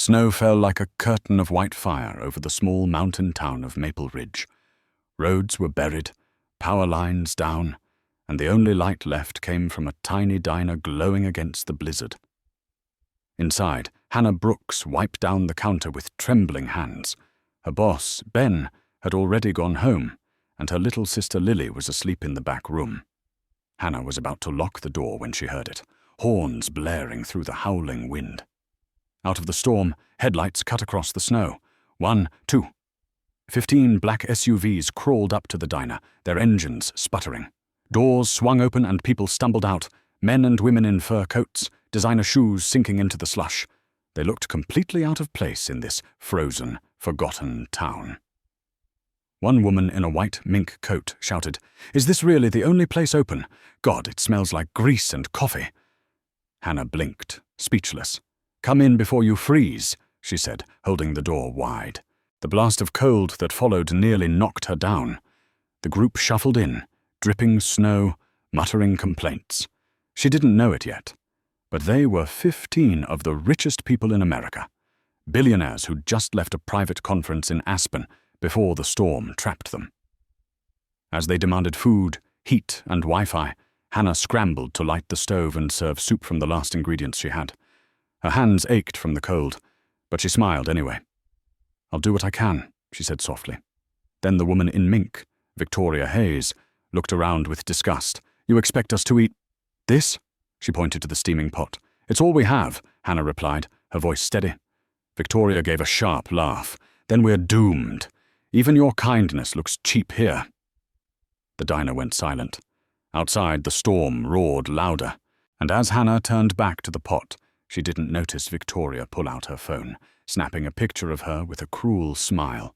Snow fell like a curtain of white fire over the small mountain town of Maple Ridge. Roads were buried, power lines down, and the only light left came from a tiny diner glowing against the blizzard. Inside, Hannah Brooks wiped down the counter with trembling hands. Her boss, Ben, had already gone home, and her little sister Lily was asleep in the back room. Hannah was about to lock the door when she heard it, horns blaring through the howling wind. Out of the storm, headlights cut across the snow. 1, 2. 15 black SUVs crawled up to the diner, their engines sputtering. Doors swung open and people stumbled out, men and women in fur coats, designer shoes sinking into the slush. They looked completely out of place in this frozen, forgotten town. One woman in a white mink coat shouted, "Is this really the only place open? God, it smells like grease and coffee." Hannah blinked, speechless. "Come in before you freeze," she said, holding the door wide. The blast of cold that followed nearly knocked her down. The group shuffled in, dripping snow, muttering complaints. She didn't know it yet, but they were 15 of the richest people in America, billionaires who'd just left a private conference in Aspen before the storm trapped them. As they demanded food, heat, and Wi-Fi, Hannah scrambled to light the stove and serve soup from the last ingredients she had. Her hands ached from the cold, but she smiled anyway. "I'll do what I can," she said softly. Then the woman in mink, Victoria Hayes, looked around with disgust. "You expect us to eat this?" She pointed to the steaming pot. "It's all we have," Hannah replied, her voice steady. Victoria gave a sharp laugh. "Then we're doomed. Even your kindness looks cheap here." The diner went silent. Outside, the storm roared louder, and as Hannah turned back to the pot, she didn't notice Victoria pull out her phone, snapping a picture of her with a cruel smile,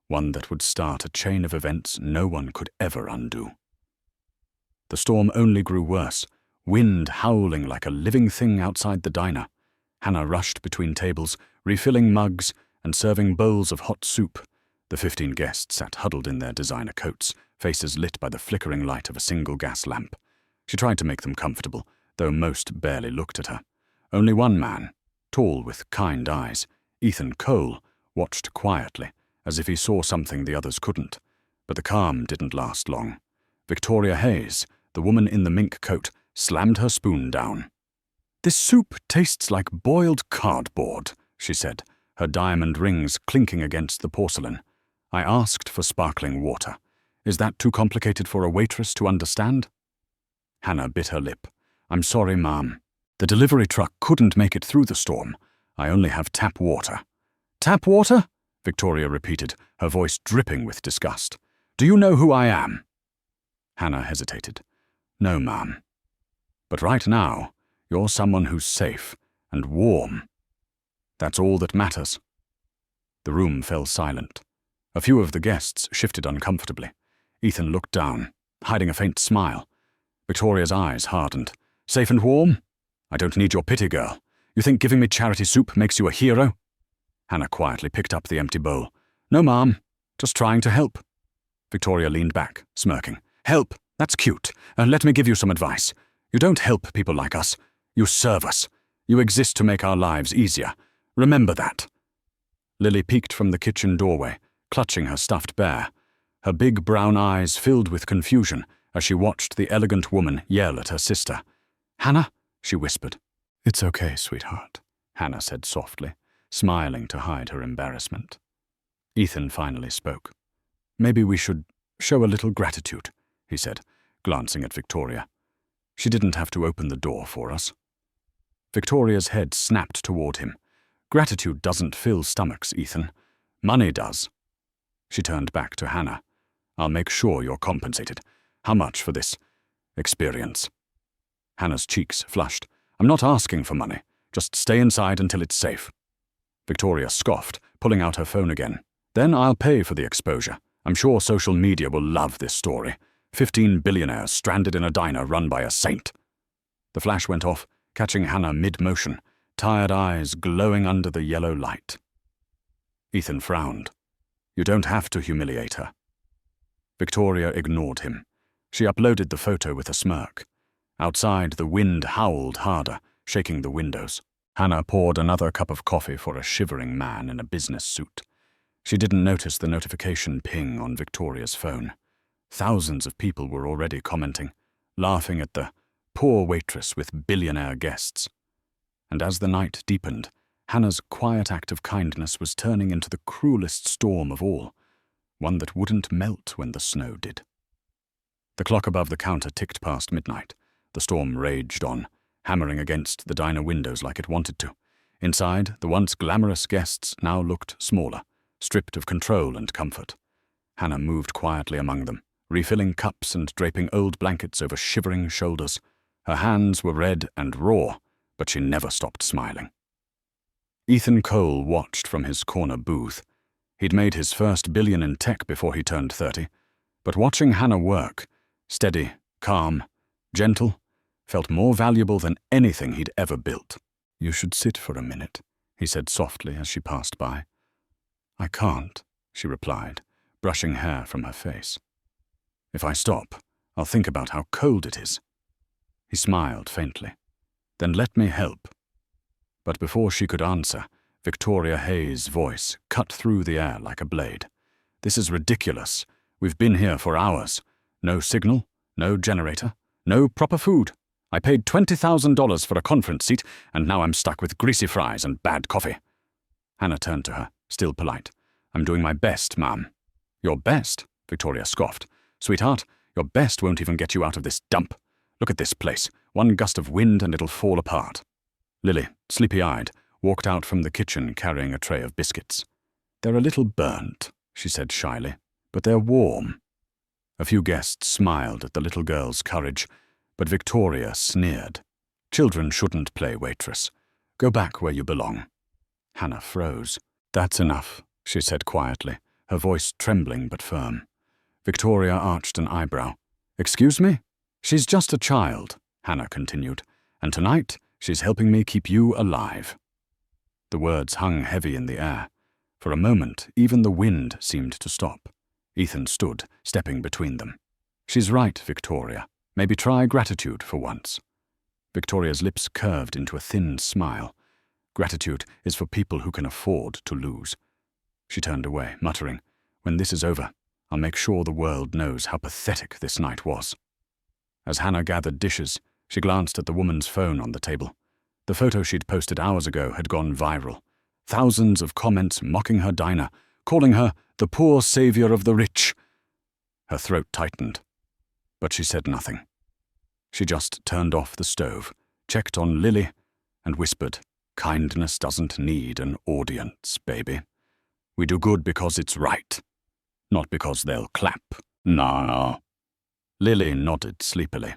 one that would start a chain of events no one could ever undo. The storm only grew worse, wind howling like a living thing outside the diner. Hannah rushed between tables, refilling mugs and serving bowls of hot soup. The 15 guests sat huddled in their designer coats, faces lit by the flickering light of a single gas lamp. She tried to make them comfortable, though most barely looked at her. Only one man, tall with kind eyes, Ethan Cole, watched quietly, as if he saw something the others couldn't. But the calm didn't last long. Victoria Hayes, the woman in the mink coat, slammed her spoon down. "This soup tastes like boiled cardboard," she said, her diamond rings clinking against the porcelain. "I asked for sparkling water. Is that too complicated for a waitress to understand?" Hannah bit her lip. "I'm sorry, ma'am. The delivery truck couldn't make it through the storm. I only have tap water." "Tap water?" Victoria repeated, her voice dripping with disgust. "Do you know who I am?" Hannah hesitated. "No, ma'am. But right now, you're someone who's safe and warm. That's all that matters." The room fell silent. A few of the guests shifted uncomfortably. Ethan looked down, hiding a faint smile. Victoria's eyes hardened. "Safe and warm? I don't need your pity, girl. You think giving me charity soup makes you a hero?" Hannah quietly picked up the empty bowl. "No, ma'am. Just trying to help." Victoria leaned back, smirking. "Help? That's cute. Let me give you some advice. You don't help people like us. You serve us. You exist to make our lives easier. Remember that." Lily peeked from the kitchen doorway, clutching her stuffed bear. Her big brown eyes filled with confusion as she watched the elegant woman yell at her sister. "Hannah?" she whispered. "It's okay, sweetheart," Hannah said softly, smiling to hide her embarrassment. Ethan finally spoke. "Maybe we should show a little gratitude," he said, glancing at Victoria. "She didn't have to open the door for us." Victoria's head snapped toward him. "Gratitude doesn't fill stomachs, Ethan. Money does." She turned back to Hannah. "I'll make sure you're compensated. How much for this experience?" Hannah's cheeks flushed. "I'm not asking for money. Just stay inside until it's safe." Victoria scoffed, pulling out her phone again. "Then I'll pay for the exposure. I'm sure social media will love this story. 15 billionaires stranded in a diner run by a saint." The flash went off, catching Hannah mid-motion, tired eyes glowing under the yellow light. Ethan frowned. "You don't have to humiliate her." Victoria ignored him. She uploaded the photo with a smirk. Outside, the wind howled harder, shaking the windows. Hannah poured another cup of coffee for a shivering man in a business suit. She didn't notice the notification ping on Victoria's phone. Thousands of people were already commenting, laughing at the poor waitress with billionaire guests. And as the night deepened, Hannah's quiet act of kindness was turning into the cruelest storm of all, one that wouldn't melt when the snow did. The clock above the counter ticked past midnight. The storm raged on, hammering against the diner windows like it wanted to. Inside, the once glamorous guests now looked smaller, stripped of control and comfort. Hannah moved quietly among them, refilling cups and draping old blankets over shivering shoulders. Her hands were red and raw, but she never stopped smiling. Ethan Cole watched from his corner booth. He'd made his first billion in tech before he turned 30, but watching Hannah work, steady, calm, gentle, felt more valuable than anything he'd ever built. "You should sit for a minute," he said softly as she passed by. "I can't," she replied, brushing hair from her face. "If I stop, I'll think about how cold it is." He smiled faintly. "Then let me help." But before she could answer, Victoria Hayes' voice cut through the air like a blade. "This is ridiculous. We've been here for hours. No signal, no generator, no proper food. I paid $20,000 for a conference seat, and now I'm stuck with greasy fries and bad coffee." Hannah turned to her, still polite. "I'm doing my best, ma'am." "Your best?" Victoria scoffed. "Sweetheart, your best won't even get you out of this dump. Look at this place. One gust of wind and it'll fall apart." Lily, sleepy-eyed, walked out from the kitchen carrying a tray of biscuits. "They're a little burnt," she said shyly, "but they're warm." A few guests smiled at the little girl's courage, but Victoria sneered. "Children shouldn't play waitress. Go back where you belong." Hannah froze. "That's enough," she said quietly, her voice trembling but firm. Victoria arched an eyebrow. "Excuse me?" "She's just a child," Hannah continued, "and tonight she's helping me keep you alive." The words hung heavy in the air. For a moment, even the wind seemed to stop. Ethan stood, stepping between them. "She's right, Victoria. Maybe try gratitude for once." Victoria's lips curved into a thin smile. "Gratitude is for people who can afford to lose." She turned away, muttering, "When this is over, I'll make sure the world knows how pathetic this night was." As Hannah gathered dishes, she glanced at the woman's phone on the table. The photo she'd posted hours ago had gone viral. Thousands of comments mocking her diner, calling her the poor savior of the rich. Her throat tightened, but she said nothing. She just turned off the stove, checked on Lily, and whispered, "Kindness doesn't need an audience, baby. We do good because it's right, not because they'll clap. No." Lily nodded sleepily.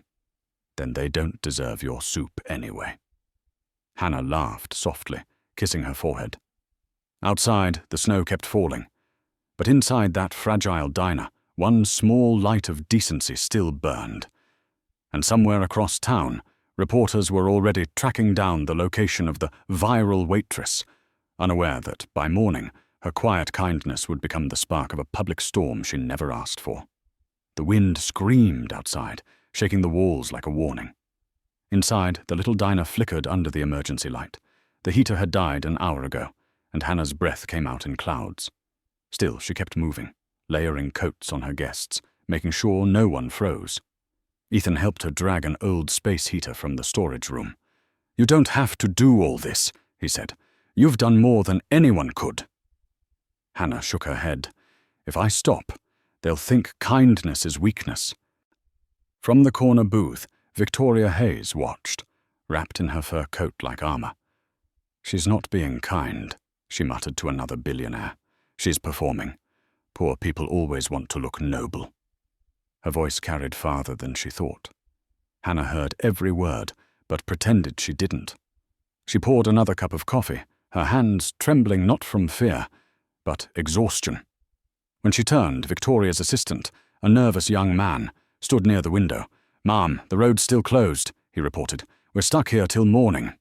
"Then they don't deserve your soup anyway." Hannah laughed softly, kissing her forehead. Outside, the snow kept falling. But inside that fragile diner, one small light of decency still burned. And somewhere across town, reporters were already tracking down the location of the viral waitress, unaware that, by morning, her quiet kindness would become the spark of a public storm she never asked for. The wind screamed outside, shaking the walls like a warning. Inside, the little diner flickered under the emergency light. The heater had died an hour ago, and Hannah's breath came out in clouds. Still, she kept moving, layering coats on her guests, making sure no one froze. Ethan helped her drag an old space heater from the storage room. "You don't have to do all this," he said. "You've done more than anyone could." Hannah shook her head. "If I stop, they'll think kindness is weakness." From the corner booth, Victoria Hayes watched, wrapped in her fur coat like armor. "She's not being kind," she muttered to another billionaire. "She's performing. Poor people always want to look noble." Her voice carried farther than she thought. Hannah heard every word, but pretended she didn't. She poured another cup of coffee, her hands trembling not from fear, but exhaustion. When she turned, Victoria's assistant, a nervous young man, stood near the window. "Ma'am, the road's still closed," he reported. "We're stuck here till morning."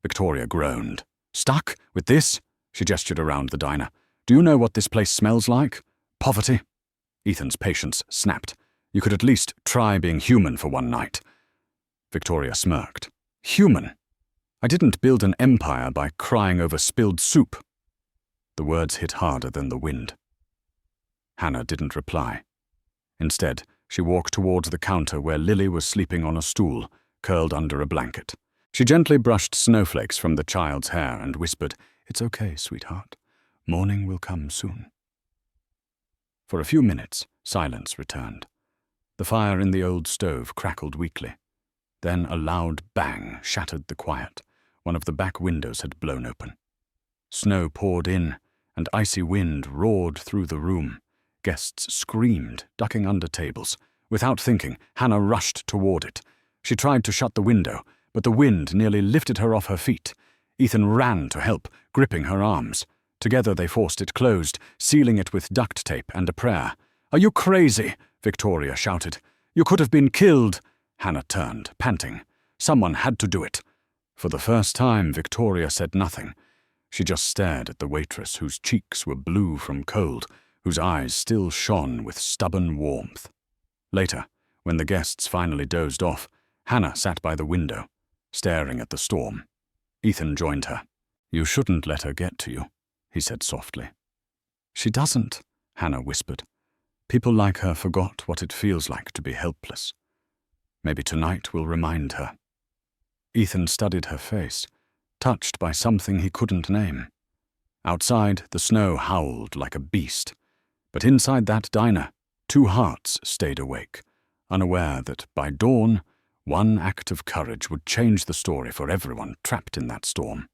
Victoria groaned. "Stuck? With this?" She gestured around the diner. "Do you know what this place smells like? Poverty." Ethan's patience snapped. "You could at least try being human for one night." Victoria smirked. "Human?" I didn't build an empire by crying over spilled soup. The words hit harder than the wind. Hannah didn't reply. Instead, she walked towards the counter where Lily was sleeping on a stool, curled under a blanket. She gently brushed snowflakes from the child's hair and whispered, "It's okay, sweetheart. Morning will come soon." For a few minutes, silence returned. The fire in the old stove crackled weakly. Then a loud bang shattered the quiet. One of the back windows had blown open. Snow poured in, and icy wind roared through the room. Guests screamed, ducking under tables. Without thinking, Hannah rushed toward it. She tried to shut the window, but the wind nearly lifted her off her feet. Ethan ran to help, gripping her arms. Together they forced it closed, sealing it with duct tape and a prayer. "Are you crazy?" Victoria shouted. "You could have been killed." Hannah turned, panting. Someone had to do it. For the first time, Victoria said nothing. She just stared at the waitress, whose cheeks were blue from cold, whose eyes still shone with stubborn warmth. Later, when the guests finally dozed off, Hannah sat by the window, staring at the storm. Ethan joined her. "You shouldn't let her get to you," he said softly. "She doesn't," Hannah whispered. "People like her forgot what it feels like to be helpless. Maybe tonight will remind her." Ethan studied her face, touched by something he couldn't name. Outside, the snow howled like a beast. But inside that diner, two hearts stayed awake, unaware that by dawn, one act of courage would change the story for everyone trapped in that storm.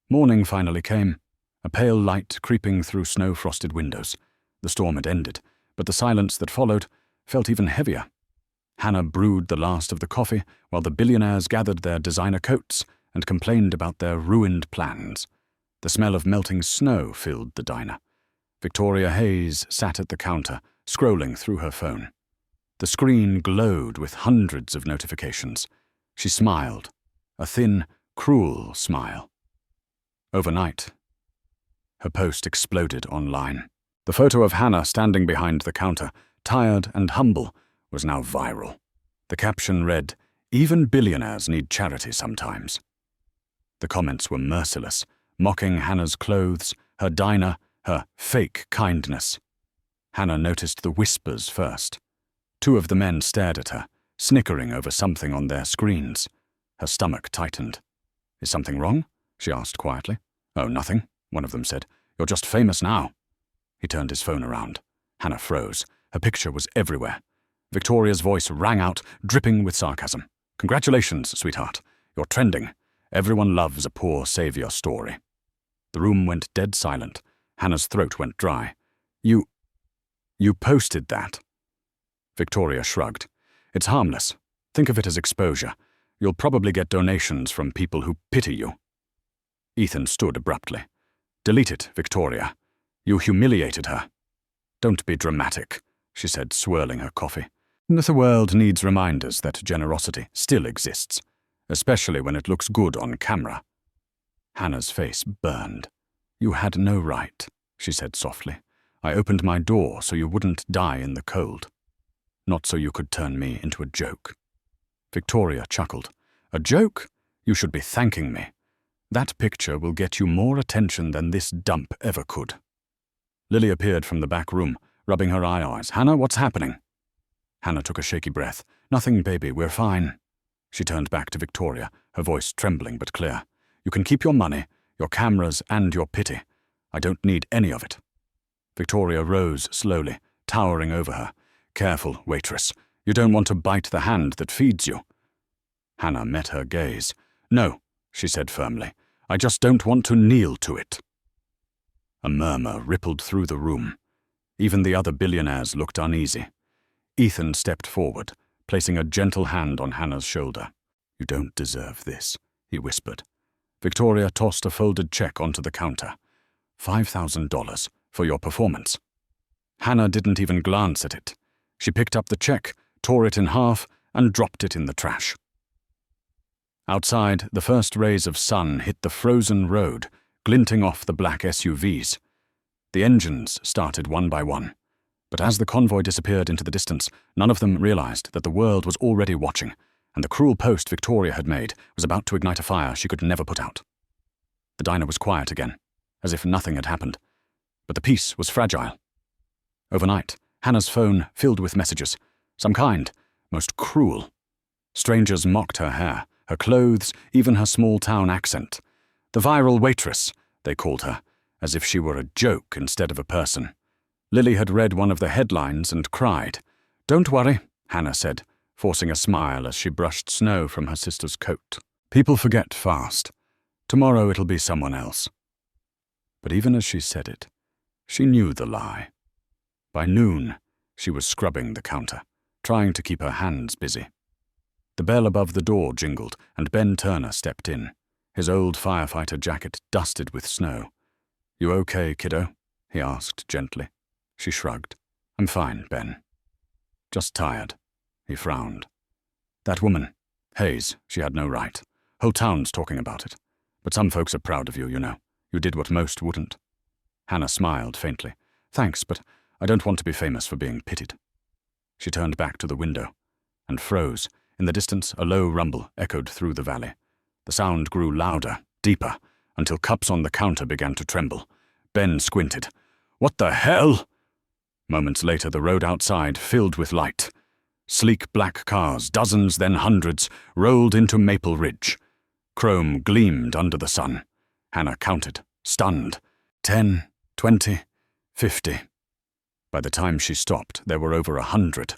Morning finally came, a pale light creeping through snow-frosted windows. The storm had ended, but the silence that followed felt even heavier. Hannah brewed the last of the coffee while the billionaires gathered their designer coats and complained about their ruined plans. The smell of melting snow filled the diner. Victoria Hayes sat at the counter, scrolling through her phone. The screen glowed with hundreds of notifications. She smiled, a thin, cruel smile. Overnight, her post exploded online. The photo of Hannah standing behind the counter, tired and humble, was now viral. The caption read, "Even billionaires need charity sometimes." The comments were merciless, mocking Hannah's clothes, her diner, her fake kindness. Hannah noticed the whispers first. Two of the men stared at her, snickering over something on their screens. Her stomach tightened. "Is something wrong?" she asked quietly. "Oh, nothing," one of them said. "You're just famous now." He turned his phone around. Hannah froze. Her picture was everywhere. Victoria's voice rang out, dripping with sarcasm. "Congratulations, sweetheart. You're trending. Everyone loves a poor savior story." The room went dead silent. Hannah's throat went dry. You posted that?" Victoria shrugged. "It's harmless. Think of it as exposure. You'll probably get donations from people who pity you." Ethan stood abruptly. "Delete it, Victoria. You humiliated her." "Don't be dramatic," she said, swirling her coffee. "The world needs reminders that generosity still exists, especially when it looks good on camera." Hannah's face burned. "You had no right," she said softly. "I opened my door so you wouldn't die in the cold. Not so you could turn me into a joke." Victoria chuckled. "A joke? You should be thanking me. That picture will get you more attention than this dump ever could." Lily appeared from the back room, rubbing her eyes. "Hannah, what's happening?" Hannah took a shaky breath. "Nothing, baby, we're fine." She turned back to Victoria, her voice trembling but clear. "You can keep your money, your cameras, and your pity. I don't need any of it." Victoria rose slowly, towering over her. "Careful, waitress. You don't want to bite the hand that feeds you." Hannah met her gaze. "No," she said firmly. "I just don't want to kneel to it." A murmur rippled through the room. Even the other billionaires looked uneasy. Ethan stepped forward, placing a gentle hand on Hannah's shoulder. "You don't deserve this," he whispered. Victoria tossed a folded check onto the counter. $5,000 for your performance." Hannah didn't even glance at it. She picked up the check, tore it in half, and dropped it in the trash. Outside, the first rays of sun hit the frozen road, glinting off the black SUVs. The engines started one by one. But as the convoy disappeared into the distance, none of them realized that the world was already watching, and the cruel post Victoria had made was about to ignite a fire she could never put out. The diner was quiet again, as if nothing had happened, but the peace was fragile. Overnight, Hannah's phone filled with messages, some kind, most cruel. Strangers mocked her hair, her clothes, even her small-town accent. The viral waitress, they called her, as if she were a joke instead of a person. Lily had read one of the headlines and cried. "Don't worry," Hannah said, forcing a smile as she brushed snow from her sister's coat. "People forget fast. Tomorrow it'll be someone else." But even as she said it, she knew the lie. By noon, she was scrubbing the counter, trying to keep her hands busy. The bell above the door jingled, and Ben Turner stepped in, his old firefighter jacket dusted with snow. "You okay, kiddo?" he asked gently. She shrugged. "I'm fine, Ben." "Just tired." He frowned. "That woman, Hayes, she had no right. Whole town's talking about it. But some folks are proud of you, you know. You did what most wouldn't." Hannah smiled faintly. "Thanks, but I don't want to be famous for being pitied." She turned back to the window and froze. In the distance, a low rumble echoed through the valley. The sound grew louder, deeper, until cups on the counter began to tremble. Ben squinted. "What the hell?" Moments later, the road outside filled with light. Sleek black cars, dozens then hundreds, rolled into Maple Ridge. Chrome gleamed under the sun. Hannah counted, stunned. 10, 20, 50. By the time she stopped, there were over 100.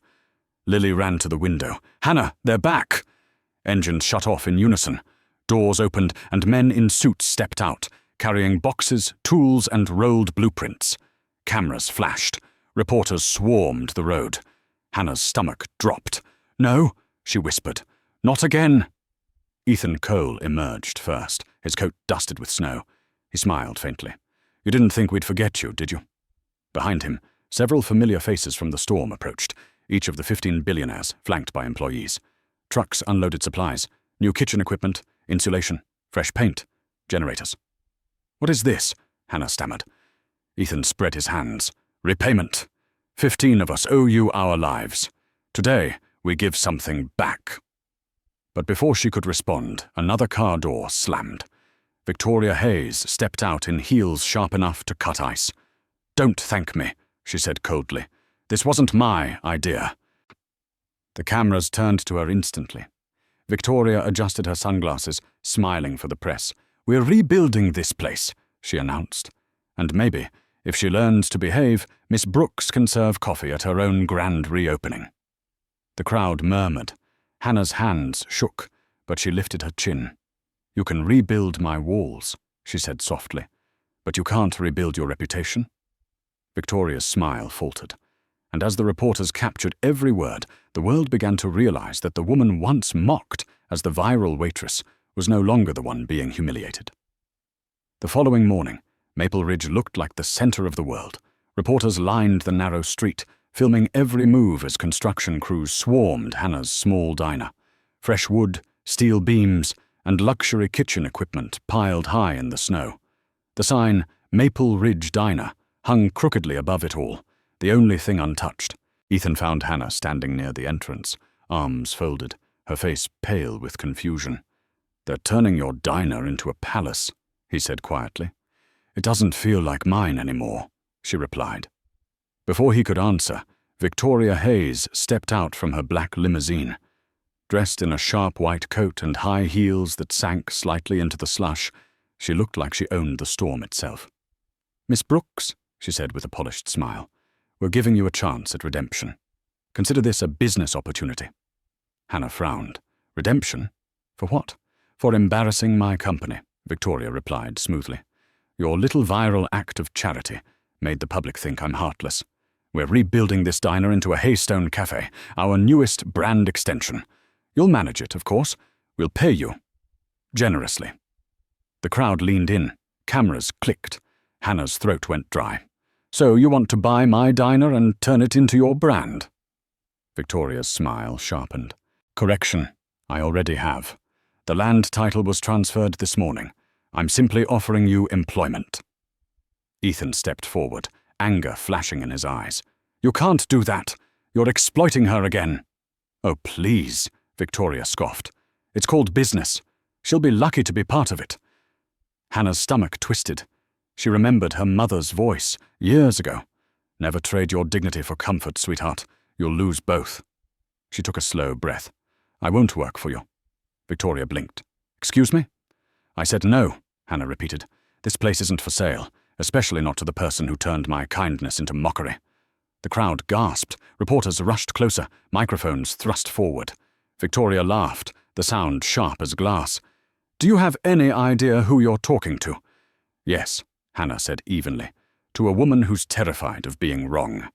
Lily ran to the window. "Hannah, they're back!" Engines shut off in unison. Doors opened, and men in suits stepped out, carrying boxes, tools, and rolled blueprints. Cameras flashed. Reporters swarmed the road. Hannah's stomach dropped. "No," she whispered. "Not again." Ethan Cole emerged first, his coat dusted with snow. He smiled faintly. "You didn't think we'd forget you, did you?" Behind him, several familiar faces from the storm approached, each of the 15 billionaires, flanked by employees. Trucks unloaded supplies, new kitchen equipment, insulation, fresh paint, generators. "What is this?" Hannah stammered. Ethan spread his hands. "Repayment. 15 of us owe you our lives. Today, we give something back." But before she could respond, another car door slammed. Victoria Hayes stepped out in heels sharp enough to cut ice. "Don't thank me," she said coldly. "This wasn't my idea." The cameras turned to her instantly. Victoria adjusted her sunglasses, smiling for the press. "We're rebuilding this place," she announced. "And maybe, if she learns to behave, Miss Brooks can serve coffee at her own grand reopening." The crowd murmured. Hannah's hands shook, but she lifted her chin. "You can rebuild my walls," she said softly, "but you can't rebuild your reputation." Victoria's smile faltered, and as the reporters captured every word, the world began to realize that the woman once mocked as the viral waitress was no longer the one being humiliated. The following morning, Maple Ridge looked like the center of the world. Reporters lined the narrow street, filming every move as construction crews swarmed Hannah's small diner. Fresh wood, steel beams, and luxury kitchen equipment piled high in the snow. The sign, Maple Ridge Diner, hung crookedly above it all, the only thing untouched. Ethan found Hannah standing near the entrance, arms folded, her face pale with confusion. "They're turning your diner into a palace," he said quietly. "It doesn't feel like mine anymore," she replied. Before he could answer, Victoria Hayes stepped out from her black limousine. Dressed in a sharp white coat and high heels that sank slightly into the slush, she looked like she owned the storm itself. "Miss Brooks," she said with a polished smile, "we're giving you a chance at redemption. Consider this a business opportunity." Hannah frowned. "Redemption? For what?" "For embarrassing my company," Victoria replied smoothly. "Your little viral act of charity made the public think I'm heartless. We're rebuilding this diner into a Haystone cafe, our newest brand extension. You'll manage it, of course. We'll pay you. Generously." The crowd leaned in. Cameras clicked. Hannah's throat went dry. "So you want to buy my diner and turn it into your brand?" Victoria's smile sharpened. "Correction. I already have. The land title was transferred this morning. I'm simply offering you employment." Ethan stepped forward, anger flashing in his eyes. "You can't do that. You're exploiting her again." "Oh, please," Victoria scoffed. "It's called business. She'll be lucky to be part of it." Hannah's stomach twisted. She remembered her mother's voice years ago. "Never trade your dignity for comfort, sweetheart. You'll lose both." She took a slow breath. "I won't work for you." Victoria blinked. "Excuse me?" "I said no," Hannah repeated. "This place isn't for sale, especially not to the person who turned my kindness into mockery." The crowd gasped. Reporters rushed closer, microphones thrust forward. Victoria laughed, the sound sharp as glass. "Do you have any idea who you're talking to?" "Yes," Hannah said evenly, "to a woman who's terrified of being wrong."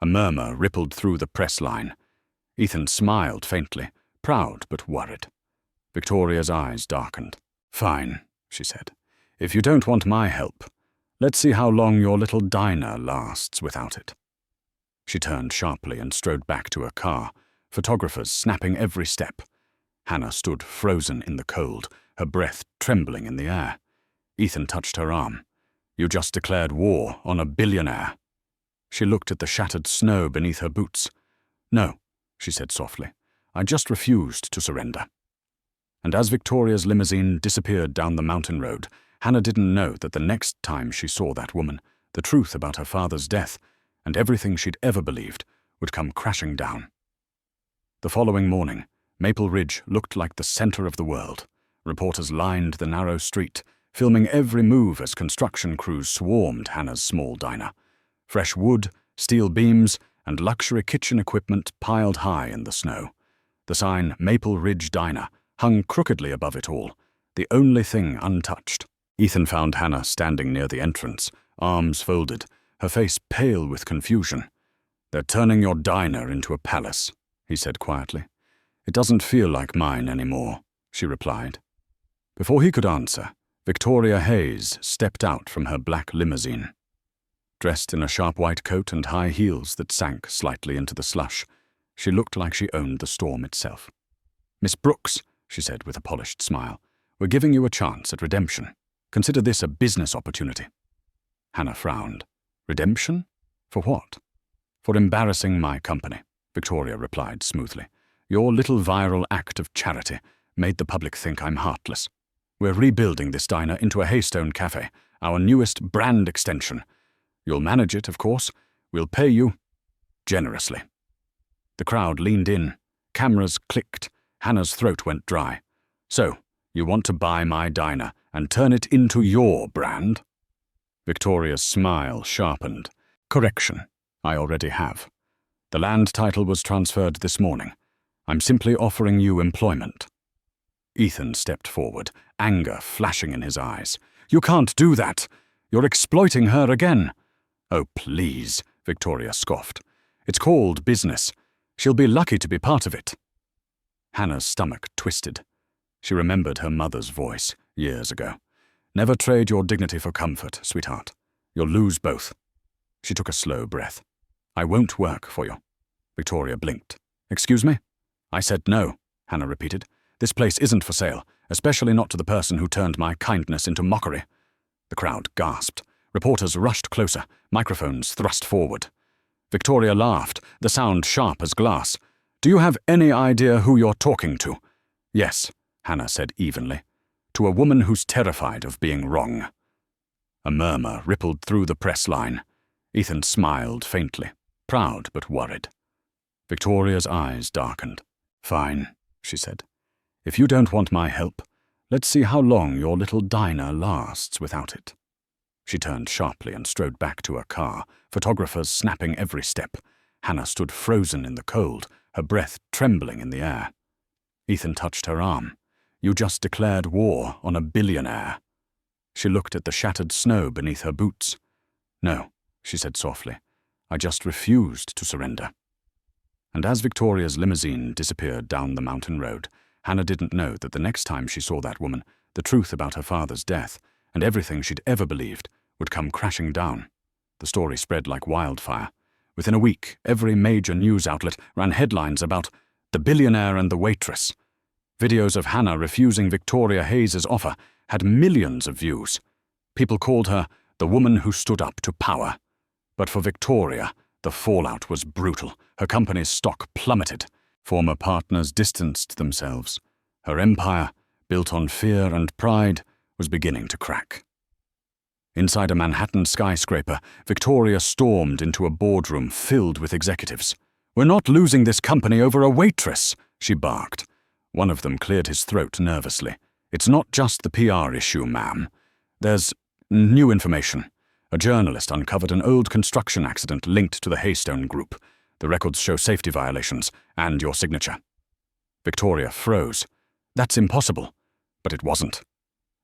A murmur rippled through the press line. Ethan smiled faintly, proud but worried. Victoria's eyes darkened. "Fine," she said. "If you don't want my help, let's see how long your little diner lasts without it." She turned sharply and strode back to her car, photographers snapping every step. Hannah stood frozen in the cold, her breath trembling in the air. Ethan touched her arm. "You just declared war on a billionaire." She looked at the shattered snow beneath her boots. "No," she said softly. "I just refused to surrender." And as Victoria's limousine disappeared down the mountain road, Hannah didn't know that the next time she saw that woman, the truth about her father's death, and everything she'd ever believed, would come crashing down. The following morning, Maple Ridge looked like the center of the world. Reporters lined the narrow street, filming every move as construction crews swarmed Hannah's small diner. Fresh wood, steel beams, and luxury kitchen equipment piled high in the snow. The sign Maple Ridge Diner hung crookedly above it all, the only thing untouched. Ethan found Hannah standing near the entrance, arms folded, her face pale with confusion. "They're turning your diner into a palace," he said quietly. "It doesn't feel like mine anymore," she replied. Before he could answer, Victoria Hayes stepped out from her black limousine. Dressed in a sharp white coat and high heels that sank slightly into the slush, she looked like she owned the storm itself. "Miss Brooks," she said with a polished smile, "we're giving you a chance at redemption. Consider this a business opportunity." Hannah frowned. "Redemption? For what?" "For embarrassing my company," Victoria replied smoothly. "Your little viral act of charity made the public think I'm heartless. We're rebuilding this diner into a Haystone Cafe, our newest brand extension. You'll manage it, of course. We'll pay you generously." The crowd leaned in. Cameras clicked. Hannah's throat went dry. "So, you want to buy my diner and turn it into your brand?" Victoria's smile sharpened. "Correction, I already have. The land title was transferred this morning. I'm simply offering you employment." Ethan stepped forward, anger flashing in his eyes. "You can't do that! You're exploiting her again!" "Oh, please," Victoria scoffed. "It's called business. She'll be lucky to be part of it." Hannah's stomach twisted. She remembered her mother's voice years ago. "Never trade your dignity for comfort, sweetheart. You'll lose both." She took a slow breath. "I won't work for you." Victoria blinked. "Excuse me?" "I said no," Hannah repeated. "This place isn't for sale, especially not to the person who turned my kindness into mockery." The crowd gasped. Reporters rushed closer, microphones thrust forward. Victoria laughed, the sound sharp as glass. "Do you have any idea who you're talking to?" "Yes," Hannah said evenly. "To a woman who's terrified of being wrong." A murmur rippled through the press line. Ethan smiled faintly, proud but worried. Victoria's eyes darkened. "Fine," she said. "If you don't want my help, let's see how long your little diner lasts without it." She turned sharply and strode back to her car, photographers snapping every step. Hannah stood frozen in the cold, her breath trembling in the air. Ethan touched her arm. "You just declared war on a billionaire." She looked at the shattered snow beneath her boots. "No," she said softly. "I just refused to surrender." And as Victoria's limousine disappeared down the mountain road, Hannah didn't know that the next time she saw that woman, the truth about her father's death, and everything she'd ever believed, would come crashing down. The story spread like wildfire. Within a week, every major news outlet ran headlines about the billionaire and the waitress. Videos of Hannah refusing Victoria Hayes' offer had millions of views. People called her the woman who stood up to power. But for Victoria, the fallout was brutal. Her company's stock plummeted. Former partners distanced themselves. Her empire, built on fear and pride, was beginning to crack. Inside a Manhattan skyscraper, Victoria stormed into a boardroom filled with executives. "We're not losing this company over a waitress," she barked. One of them cleared his throat nervously. "It's not just the PR issue, ma'am. There's new information. A journalist uncovered an old construction accident linked to the Haystone Group. The records show safety violations and your signature." Victoria froze. "That's impossible." But it wasn't.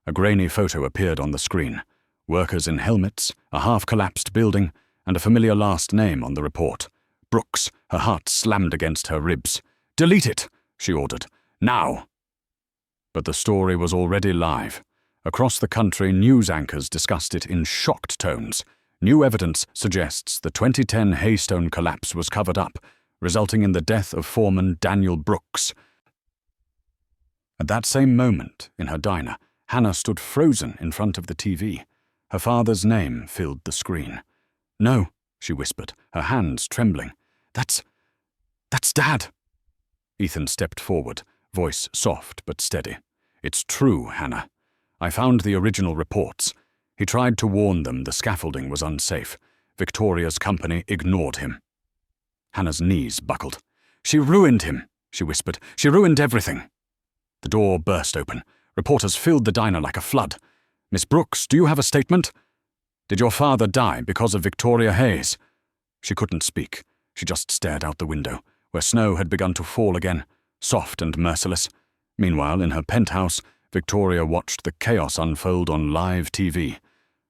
A grainy photo appeared on the screen. Workers in helmets, a half-collapsed building, and a familiar last name on the report. Brooks. Her heart slammed against her ribs. "Delete it," she ordered. "Now!" But the story was already live. Across the country, news anchors discussed it in shocked tones. New evidence suggests the 2010 Haystone collapse was covered up, resulting in the death of foreman Daniel Brooks. At that same moment, in her diner, Hannah stood frozen in front of the TV. Her father's name filled the screen. "No," she whispered, her hands trembling. That's Dad." Ethan stepped forward, voice soft but steady. "It's true, Hannah. I found the original reports. He tried to warn them the scaffolding was unsafe. Victoria's company ignored him." Hannah's knees buckled. "She ruined him," she whispered. "She ruined everything." The door burst open. Reporters filled the diner like a flood. "Miss Brooks, do you have a statement? Did your father die because of Victoria Hayes?" She couldn't speak. She just stared out the window, where snow had begun to fall again, soft and merciless. Meanwhile, in her penthouse, Victoria watched the chaos unfold on live TV.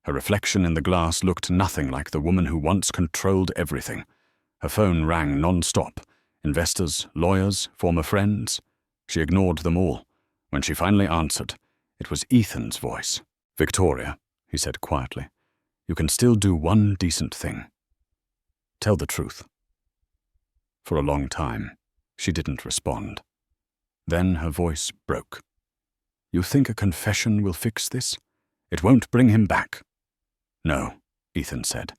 Her reflection in the glass looked nothing like the woman who once controlled everything. Her phone rang non-stop. Investors, lawyers, former friends. She ignored them all. When she finally answered, it was Ethan's voice. "Victoria," he said quietly, "you can still do one decent thing. Tell the truth." For a long time, she didn't respond. Then her voice broke. "You think a confession will fix this? It won't bring him back." "No," Ethan said,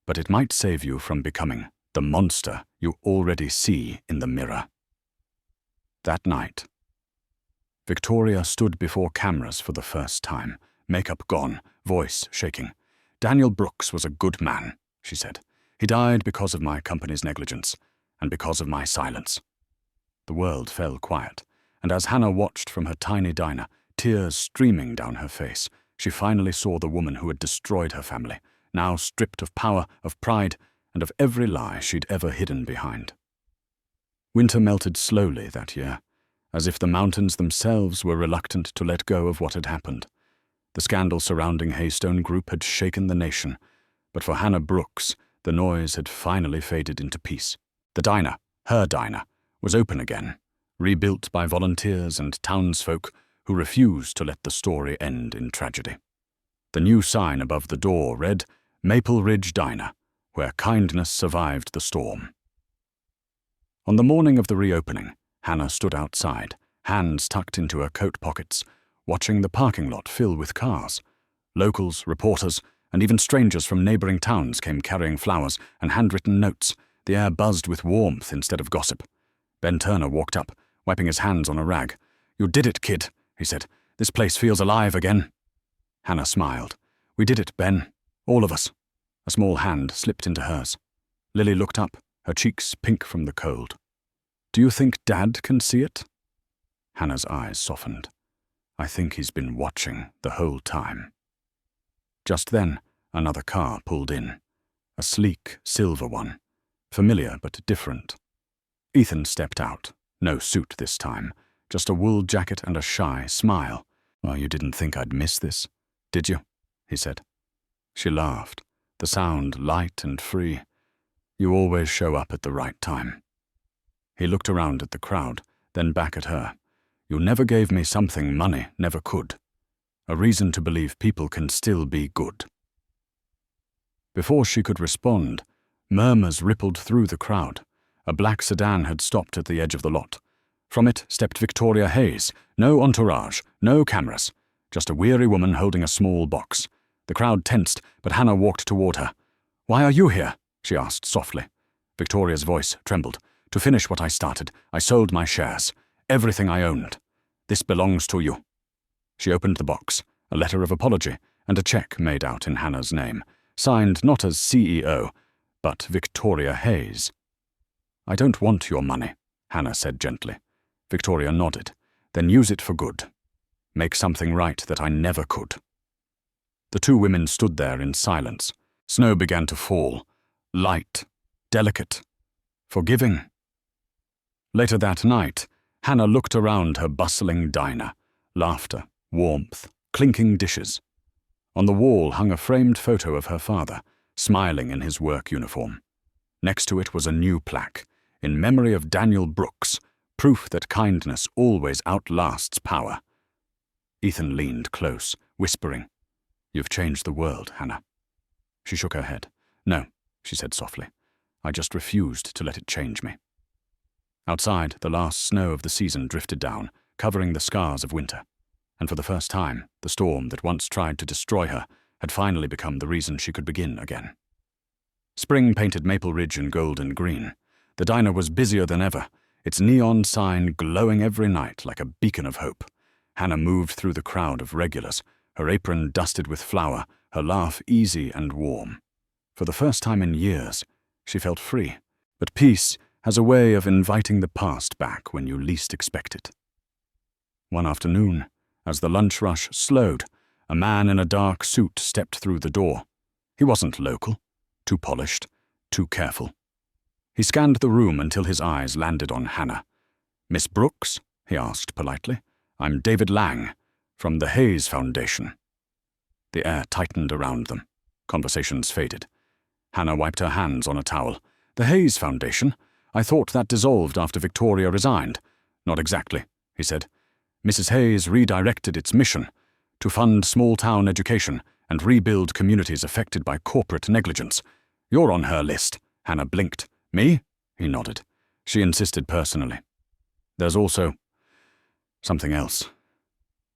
"but it might save you from becoming the monster you already see in the mirror." That night, Victoria stood before cameras for the first time, makeup gone, voice shaking. "Daniel Brooks was a good man," she said. "He died because of my company's negligence, and because of my silence." The world fell quiet, and as Hannah watched from her tiny diner, tears streaming down her face, she finally saw the woman who had destroyed her family, now stripped of power, of pride, and of every lie she'd ever hidden behind. Winter melted slowly that year, as if the mountains themselves were reluctant to let go of what had happened. The scandal surrounding Haystone Group had shaken the nation, but for Hannah Brooks, the noise had finally faded into peace. The diner, her diner, was open again, rebuilt by volunteers and townsfolk who refused to let the story end in tragedy. The new sign above the door read, "Maple Ridge Diner, where kindness survived the storm." On the morning of the reopening, Hannah stood outside, hands tucked into her coat pockets, watching the parking lot fill with cars. Locals, reporters, and even strangers from neighboring towns came carrying flowers and handwritten notes. The air buzzed with warmth instead of gossip. Ben Turner walked up, wiping his hands on a rag. "You did it, kid," he said. "This place feels alive again." Hannah smiled. "We did it, Ben. All of us." A small hand slipped into hers. Lily looked up, her cheeks pink from the cold. "Do you think Dad can see it?" Hannah's eyes softened. "I think he's been watching the whole time." Just then, another car pulled in. A sleek, silver one. Familiar but different. Ethan stepped out. No suit this time. Just a wool jacket and a shy smile. "Well, you didn't think I'd miss this, did you?" he said. She laughed, the sound light and free. "You always show up at the right time." He looked around at the crowd, then back at her. "You never gave me something money never could. A reason to believe people can still be good." Before she could respond, murmurs rippled through the crowd. A black sedan had stopped at the edge of the lot. From it stepped Victoria Hayes. No entourage, no cameras. Just a weary woman holding a small box. The crowd tensed, but Hannah walked toward her. "Why are you here?" she asked softly. Victoria's voice trembled. To finish what I started, I sold my shares, everything I owned. This belongs to you." She opened the box, a letter of apology, and a check made out in Hannah's name, signed not as CEO, but Victoria Hayes. "I don't want your money," Hannah said gently. Victoria nodded. "Then use it for good. Make something right that I never could." The two women stood there in silence. Snow began to fall, light, delicate, forgiving. Later that night, Hannah looked around her bustling diner. Laughter, warmth, clinking dishes. On the wall hung a framed photo of her father, smiling in his work uniform. Next to it was a new plaque, in memory of Daniel Brooks, proof that kindness always outlasts power. Ethan leaned close, whispering, "You've changed the world, Hannah." She shook her head. "No," she said softly. "I just refused to let it change me." Outside, the last snow of the season drifted down, covering the scars of winter. And for the first time, the storm that once tried to destroy her had finally become the reason she could begin again. Spring painted Maple Ridge in gold and green. The diner was busier than ever, its neon sign glowing every night like a beacon of hope. Hannah moved through the crowd of regulars, her apron dusted with flour, her laugh easy and warm. For the first time in years, she felt free. But peace has a way of inviting the past back when you least expect it. One afternoon, as the lunch rush slowed, a man in a dark suit stepped through the door. He wasn't local, too polished, too careful. He scanned the room until his eyes landed on Hannah. "Miss Brooks?" he asked politely. "I'm David Lang, from the Hayes Foundation." The air tightened around them. Conversations faded. Hannah wiped her hands on a towel. "The Hayes Foundation? I thought that dissolved after Victoria resigned." "Not exactly," he said. "Mrs. Hayes redirected its mission to fund small-town education and rebuild communities affected by corporate negligence. You're on her list." Hannah blinked. "Me?" He nodded. "She insisted personally. There's also something else."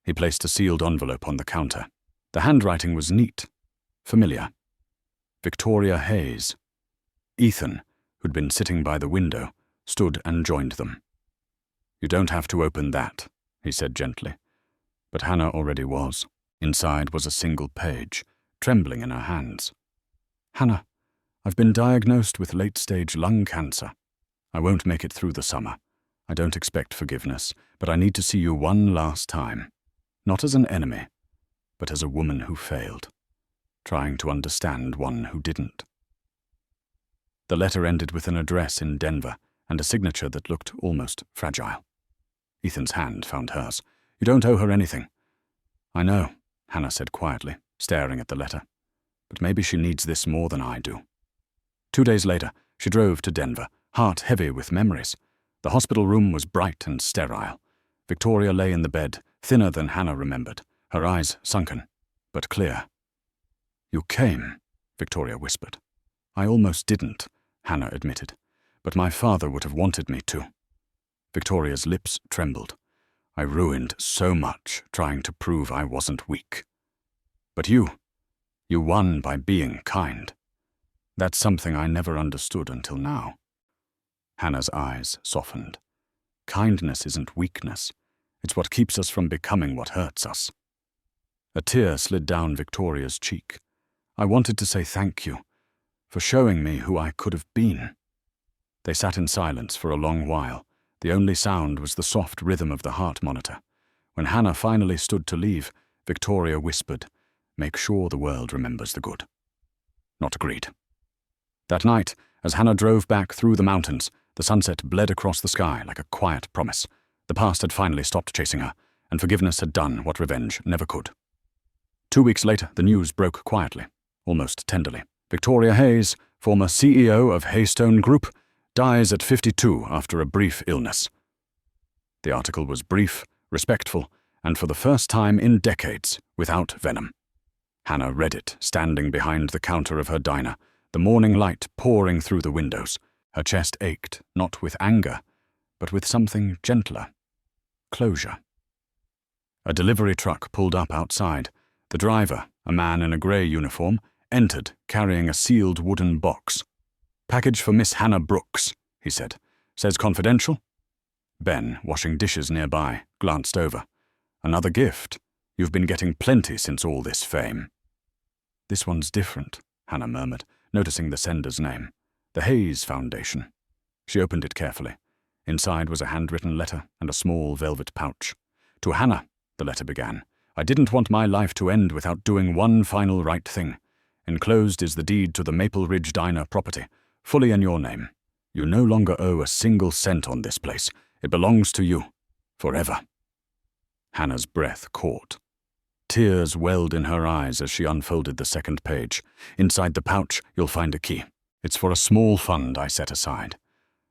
He placed a sealed envelope on the counter. The handwriting was neat, familiar. Victoria Hayes. Ethan, who'd been sitting by the window, stood and joined them. "You don't have to open that," he said gently. But Hannah already was. Inside was a single page, trembling in her hands. "Hannah, I've been diagnosed with late-stage lung cancer. I won't make it through the summer. I don't expect forgiveness, but I need to see you one last time. Not as an enemy, but as a woman who failed, trying to understand one who didn't." The letter ended with an address in Denver and a signature that looked almost fragile. Ethan's hand found hers. "You don't owe her anything." "I know," Hannah said quietly, staring at the letter. "But maybe she needs this more than I do." 2 days later, she drove to Denver, heart heavy with memories. The hospital room was bright and sterile. Victoria lay in the bed, thinner than Hannah remembered, her eyes sunken, but clear. "You came," Victoria whispered. "I almost didn't," Hannah admitted, "but my father would have wanted me to." Victoria's lips trembled. "I ruined so much trying to prove I wasn't weak. But you won by being kind. That's something I never understood until now." Hannah's eyes softened. Kindness isn't weakness. It's what keeps us from becoming what hurts us. A tear slid down Victoria's cheek. "I wanted to say thank you for showing me who I could have been." They sat in silence for a long while. The only sound was the soft rhythm of the heart monitor. When Hannah finally stood to leave, Victoria whispered, "Make sure the world remembers the good." Not agreed. That night, as Hannah drove back through the mountains, the sunset bled across the sky like a quiet promise. The past had finally stopped chasing her, and forgiveness had done what revenge never could. 2 weeks later, the news broke quietly, almost tenderly. Victoria Hayes, former CEO of Haystone Group, dies at 52 after a brief illness. The article was brief, respectful, and for the first time in decades, without venom. Hannah read it, standing behind the counter of her diner, the morning light pouring through the windows. Her chest ached, not with anger, but with something gentler. Closure. A delivery truck pulled up outside. The driver, a man in a grey uniform, entered, carrying a sealed wooden box. "Package for Miss Hannah Brooks," he said. Says confidential. Ben, washing dishes nearby, glanced over. Another gift. You've been getting plenty since all this fame. This one's different, Hannah murmured, noticing the sender's name. The Hayes Foundation. She opened it carefully. Inside was a handwritten letter and a small velvet pouch. To Hannah, the letter began. I didn't want my life to end without doing one final right thing. Enclosed is the deed to the Maple Ridge Diner property, fully in your name. You no longer owe a single cent on this place. It belongs to you. Forever. Hannah's breath caught. Tears welled in her eyes as she unfolded the second page. Inside the pouch, you'll find a key. It's for a small fund I set aside.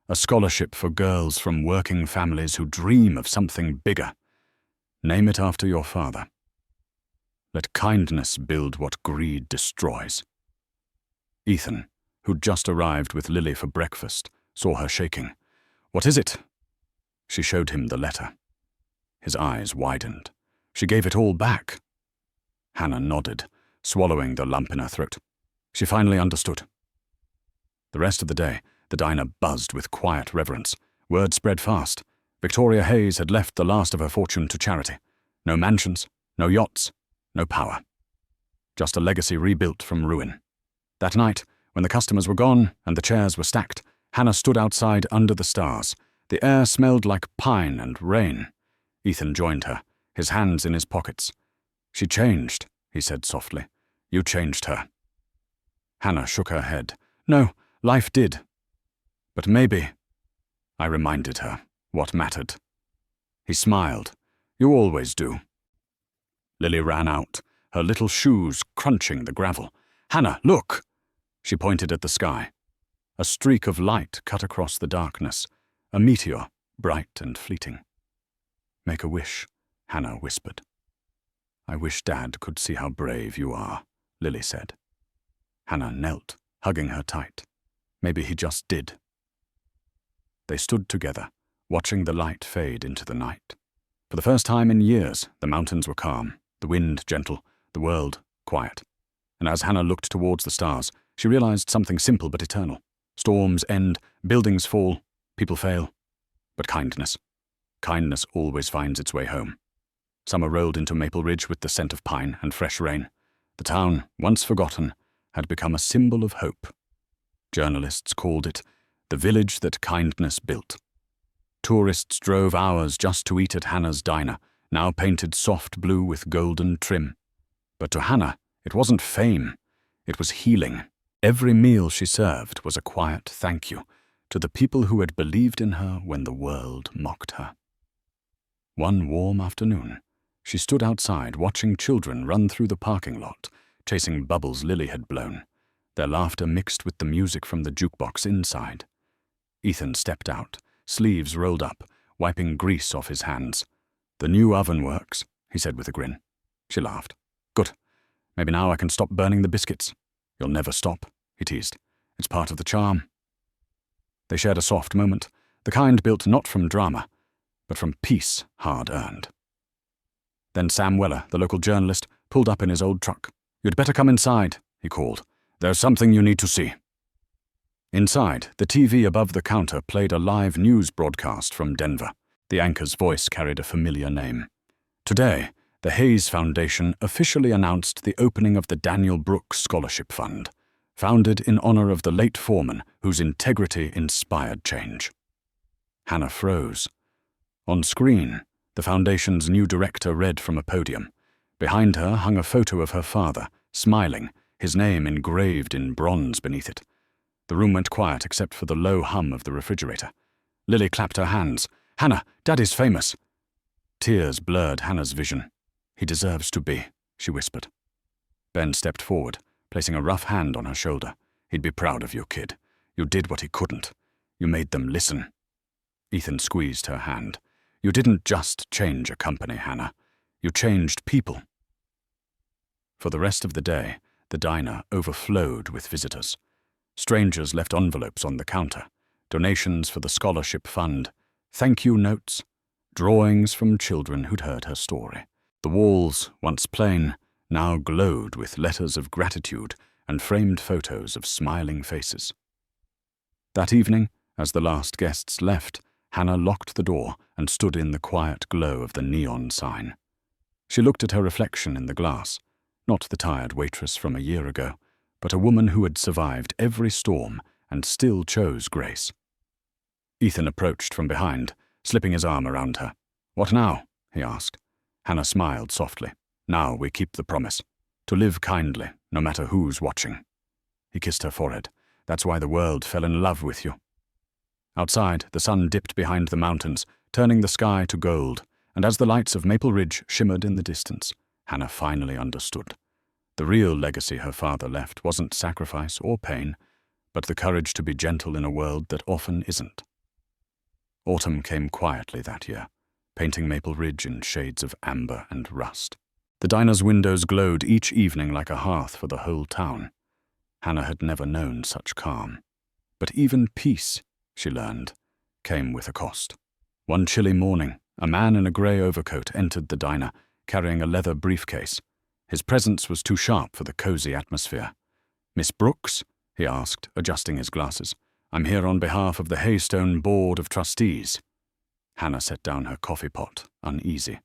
A scholarship for girls from working families who dream of something bigger. Name it after your father. Let kindness build what greed destroys. Ethan, who'd just arrived with Lily for breakfast, saw her shaking. What is it? She showed him the letter. His eyes widened. She gave it all back. Hannah nodded, swallowing the lump in her throat. She finally understood. The rest of the day, the diner buzzed with quiet reverence. Word spread fast. Victoria Hayes had left the last of her fortune to charity. No mansions, no yachts, no power. Just a legacy rebuilt from ruin. That night, when the customers were gone and the chairs were stacked, Hannah stood outside under the stars. The air smelled like pine and rain. Ethan joined her, his hands in his pockets. She changed, he said softly. You changed her. Hannah shook her head. No, life did. But maybe, I reminded her, what mattered. He smiled. You always do. Lily ran out, her little shoes crunching the gravel. Hannah, look! She pointed at the sky. A streak of light cut across the darkness, a meteor, bright and fleeting. Make a wish, Hannah whispered. I wish Dad could see how brave you are, Lily said. Hannah knelt, hugging her tight. Maybe he just did. They stood together, watching the light fade into the night. For the first time in years, the mountains were calm, the wind gentle, the world quiet. And as Hannah looked towards the stars, she realized something simple but eternal. Storms end, buildings fall, people fail. But kindness always finds its way home. Summer rolled into Maple Ridge with the scent of pine and fresh rain. The town, once forgotten, had become a symbol of hope. Journalists called it the village that kindness built. Tourists drove hours just to eat at Hannah's diner, now painted soft blue with golden trim. But to Hannah, it wasn't fame, it was healing. Every meal she served was a quiet thank you to the people who had believed in her when the world mocked her. One warm afternoon, she stood outside watching children run through the parking lot, chasing bubbles Lily had blown. Their laughter mixed with the music from the jukebox inside. Ethan stepped out, sleeves rolled up, wiping grease off his hands. The new oven works, he said with a grin. She laughed. Good. Maybe now I can stop burning the biscuits. You'll never stop, he teased. It's part of the charm. They shared a soft moment, the kind built not from drama, but from peace hard-earned. Then Sam Weller, the local journalist, pulled up in his old truck. You'd better come inside, he called. There's something you need to see. Inside, the TV above the counter played a live news broadcast from Denver. The anchor's voice carried a familiar name. Today, the Hayes Foundation officially announced the opening of the Daniel Brooks Scholarship Fund, founded in honor of the late foreman whose integrity inspired change. Hannah froze. On screen, the foundation's new director read from a podium. Behind her hung a photo of her father, smiling, his name engraved in bronze beneath it. The room went quiet except for the low hum of the refrigerator. Lily clapped her hands. Hannah, Daddy's famous. Tears blurred Hannah's vision. He deserves to be, she whispered. Ben stepped forward, placing a rough hand on her shoulder. He'd be proud of you, kid. You did what he couldn't. You made them listen. Ethan squeezed her hand. You didn't just change a company, Hannah. You changed people. For the rest of the day, the diner overflowed with visitors. Strangers left envelopes on the counter, donations for the scholarship fund, thank you notes, drawings from children who'd heard her story. The walls, once plain, now glowed with letters of gratitude and framed photos of smiling faces. That evening, As the last guests left, Hannah locked the door and stood in the quiet glow of the neon sign. She looked at her reflection in the glass, not the tired waitress from a year ago, but a woman who had survived every storm and still chose grace. Ethan approached from behind, slipping his arm around her. "What now?" he asked. Hannah smiled softly. "Now we keep the promise. To live kindly, no matter who's watching." He kissed her forehead. "That's why the world fell in love with you." Outside, the sun dipped behind the mountains, turning the sky to gold, and as the lights of Maple Ridge shimmered in the distance, Hannah finally understood. The real legacy her father left wasn't sacrifice or pain, but the courage to be gentle in a world that often isn't. Autumn came quietly that year, painting Maple Ridge in shades of amber and rust. The diner's windows glowed each evening like a hearth for the whole town. Hannah had never known such calm. But even peace, she learned, came with a cost. One chilly morning, a man in a grey overcoat entered the diner, carrying a leather briefcase. His presence was too sharp for the cozy atmosphere. "Miss Brooks?" he asked, adjusting his glasses. "I'm here on behalf of the Haystone Board of Trustees." Hannah set down her coffee pot, uneasy.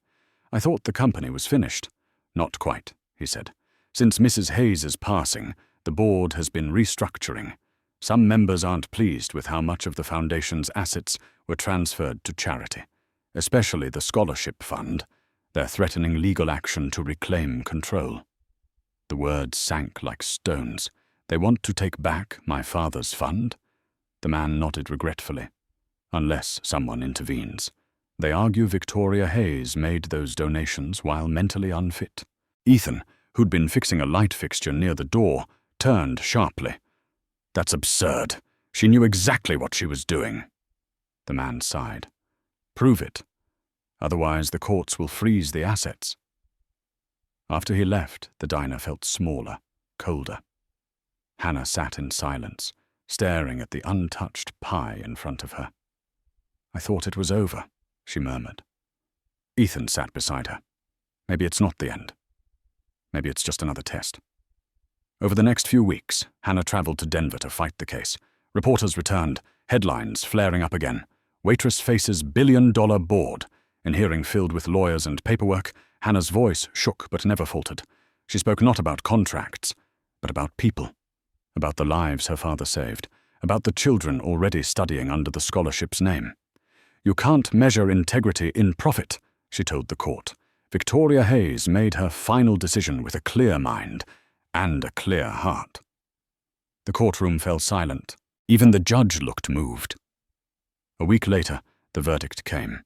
"I thought the company was finished." "Not quite," he said. "Since Mrs. Hayes's passing, the board has been restructuring. Some members aren't pleased with how much of the foundation's assets were transferred to charity, especially the scholarship fund. They're threatening legal action to reclaim control." The words sank like stones. "They want to take back my father's fund?" The man nodded regretfully. "Unless someone intervenes. They argue Victoria Hayes made those donations while mentally unfit." Ethan, who'd been fixing a light fixture near the door, turned sharply. "That's absurd. She knew exactly what she was doing." The man sighed. "Prove it. Otherwise the courts will freeze the assets." After he left, the diner felt smaller, colder. Hannah sat in silence, staring at the untouched pie in front of her. "I thought it was over," she murmured. Ethan sat beside her. "Maybe it's not the end. Maybe it's just another test." Over the next few weeks, Hannah traveled to Denver to fight the case. Reporters returned, headlines flaring up again. "Waitress faces billion-dollar board." In hearing filled with lawyers and paperwork, Hannah's voice shook but never faltered. She spoke not about contracts, but about people. About the lives her father saved. About the children already studying under the scholarship's name. "You can't measure integrity in profit," she told the court. "Victoria Hayes made her final decision with a clear mind and a clear heart." The courtroom fell silent. Even the judge looked moved. A week later, the verdict came.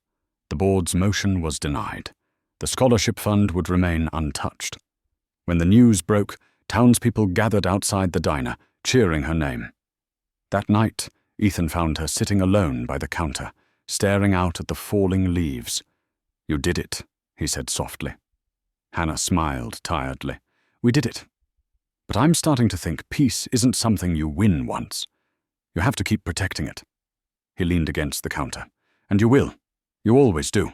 The board's motion was denied. The scholarship fund would remain untouched. When the news broke, townspeople gathered outside the diner, cheering her name. That night, Ethan found her sitting alone by the counter, staring out at the falling leaves. "You did it," he said softly. Hannah smiled tiredly. "We did it. But I'm starting to think peace isn't something you win once. You have to keep protecting it." He leaned against the counter. "And you will. You always do."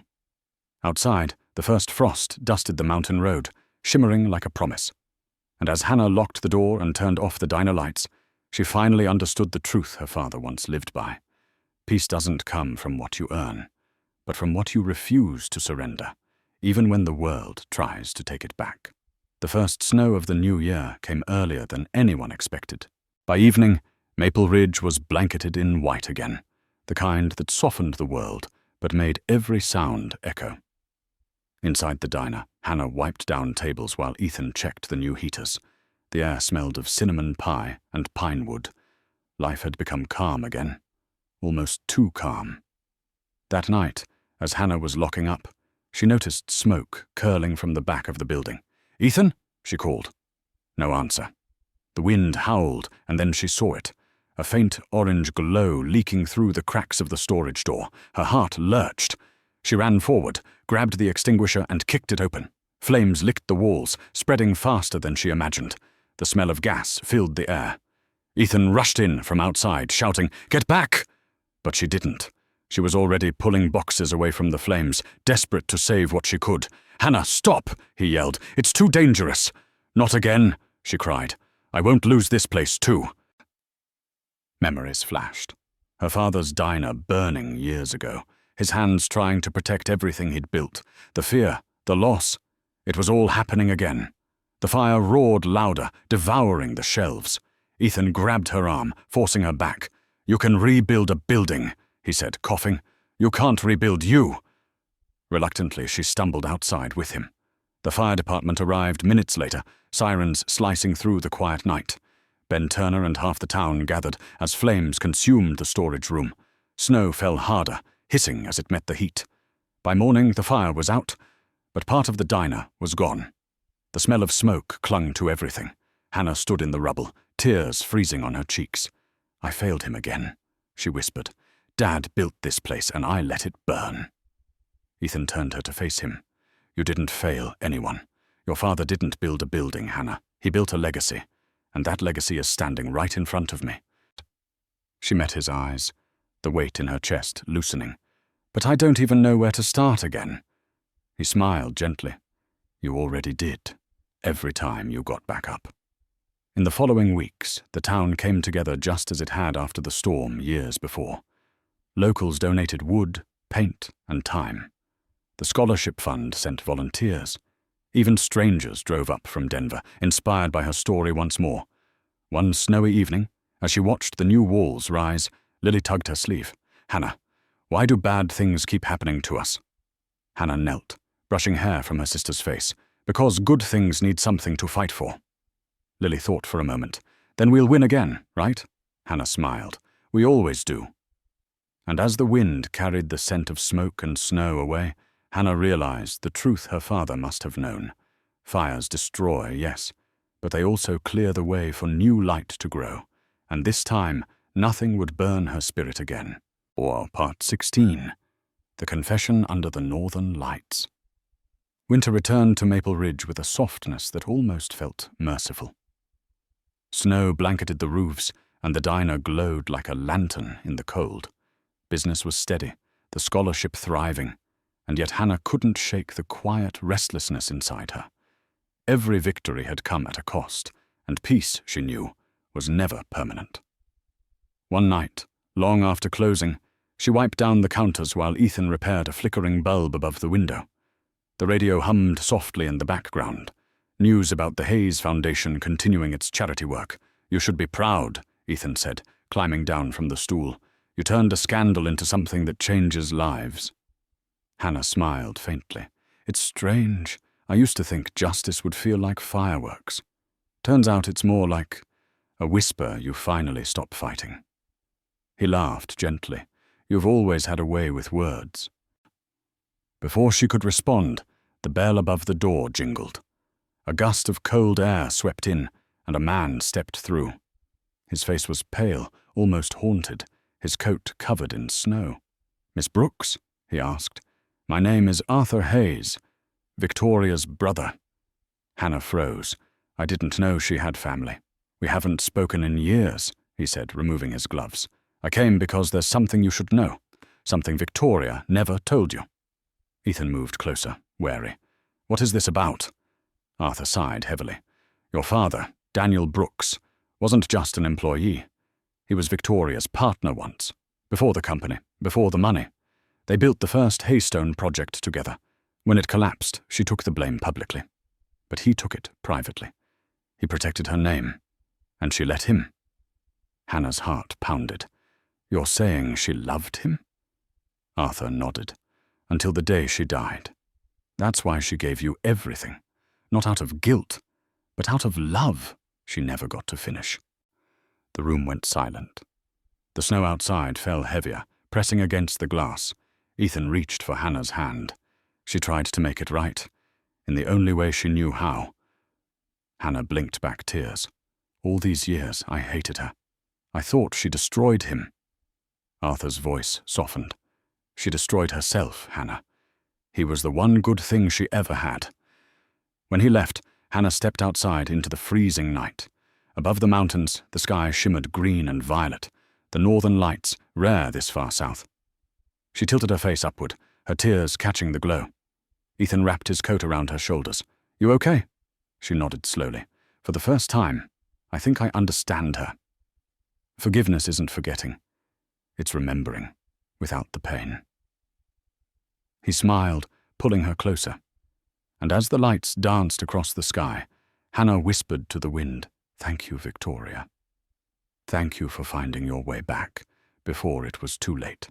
Outside, the first frost dusted the mountain road, shimmering like a promise. And as Hannah locked the door and turned off the diner lights, she finally understood the truth her father once lived by. Peace doesn't come from what you earn, but from what you refuse to surrender, even when the world tries to take it back. The first snow of the new year came earlier than anyone expected. By evening, Maple Ridge was blanketed in white again, the kind that softened the world but made every sound echo. Inside the diner, Hannah wiped down tables while Ethan checked the new heaters. The air smelled of cinnamon pie and pine wood. Life had become calm again, almost too calm. That night, as Hannah was locking up, she noticed smoke curling from the back of the building. "Ethan?" she called. No answer. The wind howled, and then she saw it. A faint orange glow leaking through the cracks of the storage door. Her heart lurched. She ran forward, grabbed the extinguisher and kicked it open. Flames licked the walls, spreading faster than she imagined. The smell of gas filled the air. Ethan rushed in from outside, shouting, "Get back!" But she didn't. She was already pulling boxes away from the flames, desperate to save what she could. "Hannah, stop!" he yelled. "It's too dangerous." "Not again," she cried. "I won't lose this place too." Memories flashed. Her father's diner burning years ago, his hands trying to protect everything he'd built. The fear, the loss, it was all happening again. The fire roared louder, devouring the shelves. Ethan grabbed her arm, forcing her back. "You can rebuild a building," he said, coughing. "You can't rebuild you." Reluctantly, she stumbled outside with him. The fire department arrived minutes later, sirens slicing through the quiet night. Ben Turner and half the town gathered as flames consumed the storage room. Snow fell harder, hissing as it met the heat. By morning, the fire was out, but part of the diner was gone. The smell of smoke clung to everything. Hannah stood in the rubble, tears freezing on her cheeks. "I failed him again," she whispered. "Dad built this place and I let it burn." Ethan turned her to face him. "You didn't fail anyone. Your father didn't build a building, Hannah. He built a legacy, and that legacy is standing right in front of me." She met his eyes, the weight in her chest loosening. "But I don't even know where to start again." He smiled gently. "You already did, every time you got back up." In the following weeks, the town came together just as it had after the storm years before. Locals donated wood, paint, and time. The scholarship fund sent volunteers. Even strangers drove up from Denver, inspired by her story once more. One snowy evening, as she watched the new walls rise, Lily tugged her sleeve. "Hannah, why do bad things keep happening to us?" Hannah knelt, brushing hair from her sister's face. "Because good things need something to fight for." Lily thought for a moment. "Then we'll win again, right?" Hannah smiled. "We always do." And as the wind carried the scent of smoke and snow away, Hannah realized the truth her father must have known. Fires destroy, yes, but they also clear the way for new light to grow, and this time nothing would burn her spirit again. Or Part 16, The Confession Under the Northern Lights. Winter returned to Maple Ridge with a softness that almost felt merciful. Snow blanketed the roofs, and the diner glowed like a lantern in the cold. Business was steady, the scholarship thriving, and yet Hannah couldn't shake the quiet restlessness inside her. Every victory had come at a cost, and peace, she knew, was never permanent. One night, long after closing, she wiped down the counters while Ethan repaired a flickering bulb above the window. The radio hummed softly in the background. News about the Hayes Foundation continuing its charity work. "You should be proud," Ethan said, climbing down from the stool. "You turned a scandal into something that changes lives." Hannah smiled faintly. "It's strange. I used to think justice would feel like fireworks. Turns out it's more like a whisper you finally stop fighting." He laughed gently. "You've always had a way with words." Before she could respond, the bell above the door jingled. A gust of cold air swept in, and a man stepped through. His face was pale, almost haunted, his coat covered in snow. "Miss Brooks?" he asked. "My name is Arthur Hayes, Victoria's brother." Hannah froze. "I didn't know she had family. We haven't spoken in years," he said, removing his gloves. "I came because there's something you should know, something Victoria never told you." Ethan moved closer, wary. "What is this about?" Arthur sighed heavily. "Your father, Daniel Brooks, wasn't just an employee. He was Victoria's partner once, before the company, before the money. They built the first Haystone project together. When it collapsed, she took the blame publicly. But he took it privately. He protected her name, and she let him." Hannah's heart pounded. "You're saying she loved him?" Arthur nodded. "Until the day she died. That's why she gave you everything. Not out of guilt, but out of love." She never got to finish. The room went silent. The snow outside fell heavier, pressing against the glass. Ethan reached for Hannah's hand. She tried to make it right, in the only way she knew how. Hannah blinked back tears. "All these years, I hated her. I thought she destroyed him." Arthur's voice softened. "She destroyed herself, Hannah. He was the one good thing she ever had." When he left, Hannah stepped outside into the freezing night. Above the mountains, the sky shimmered green and violet, the northern lights, rare this far south. She tilted her face upward, her tears catching the glow. Ethan wrapped his coat around her shoulders. "You okay?" She nodded slowly. "For the first time, I think I understand her. Forgiveness isn't forgetting. It's remembering, without the pain. He smiled, pulling her closer. And as the lights danced across the sky, Hannah whispered to the wind, "Thank you, Victoria. Thank you for finding your way back before it was too late."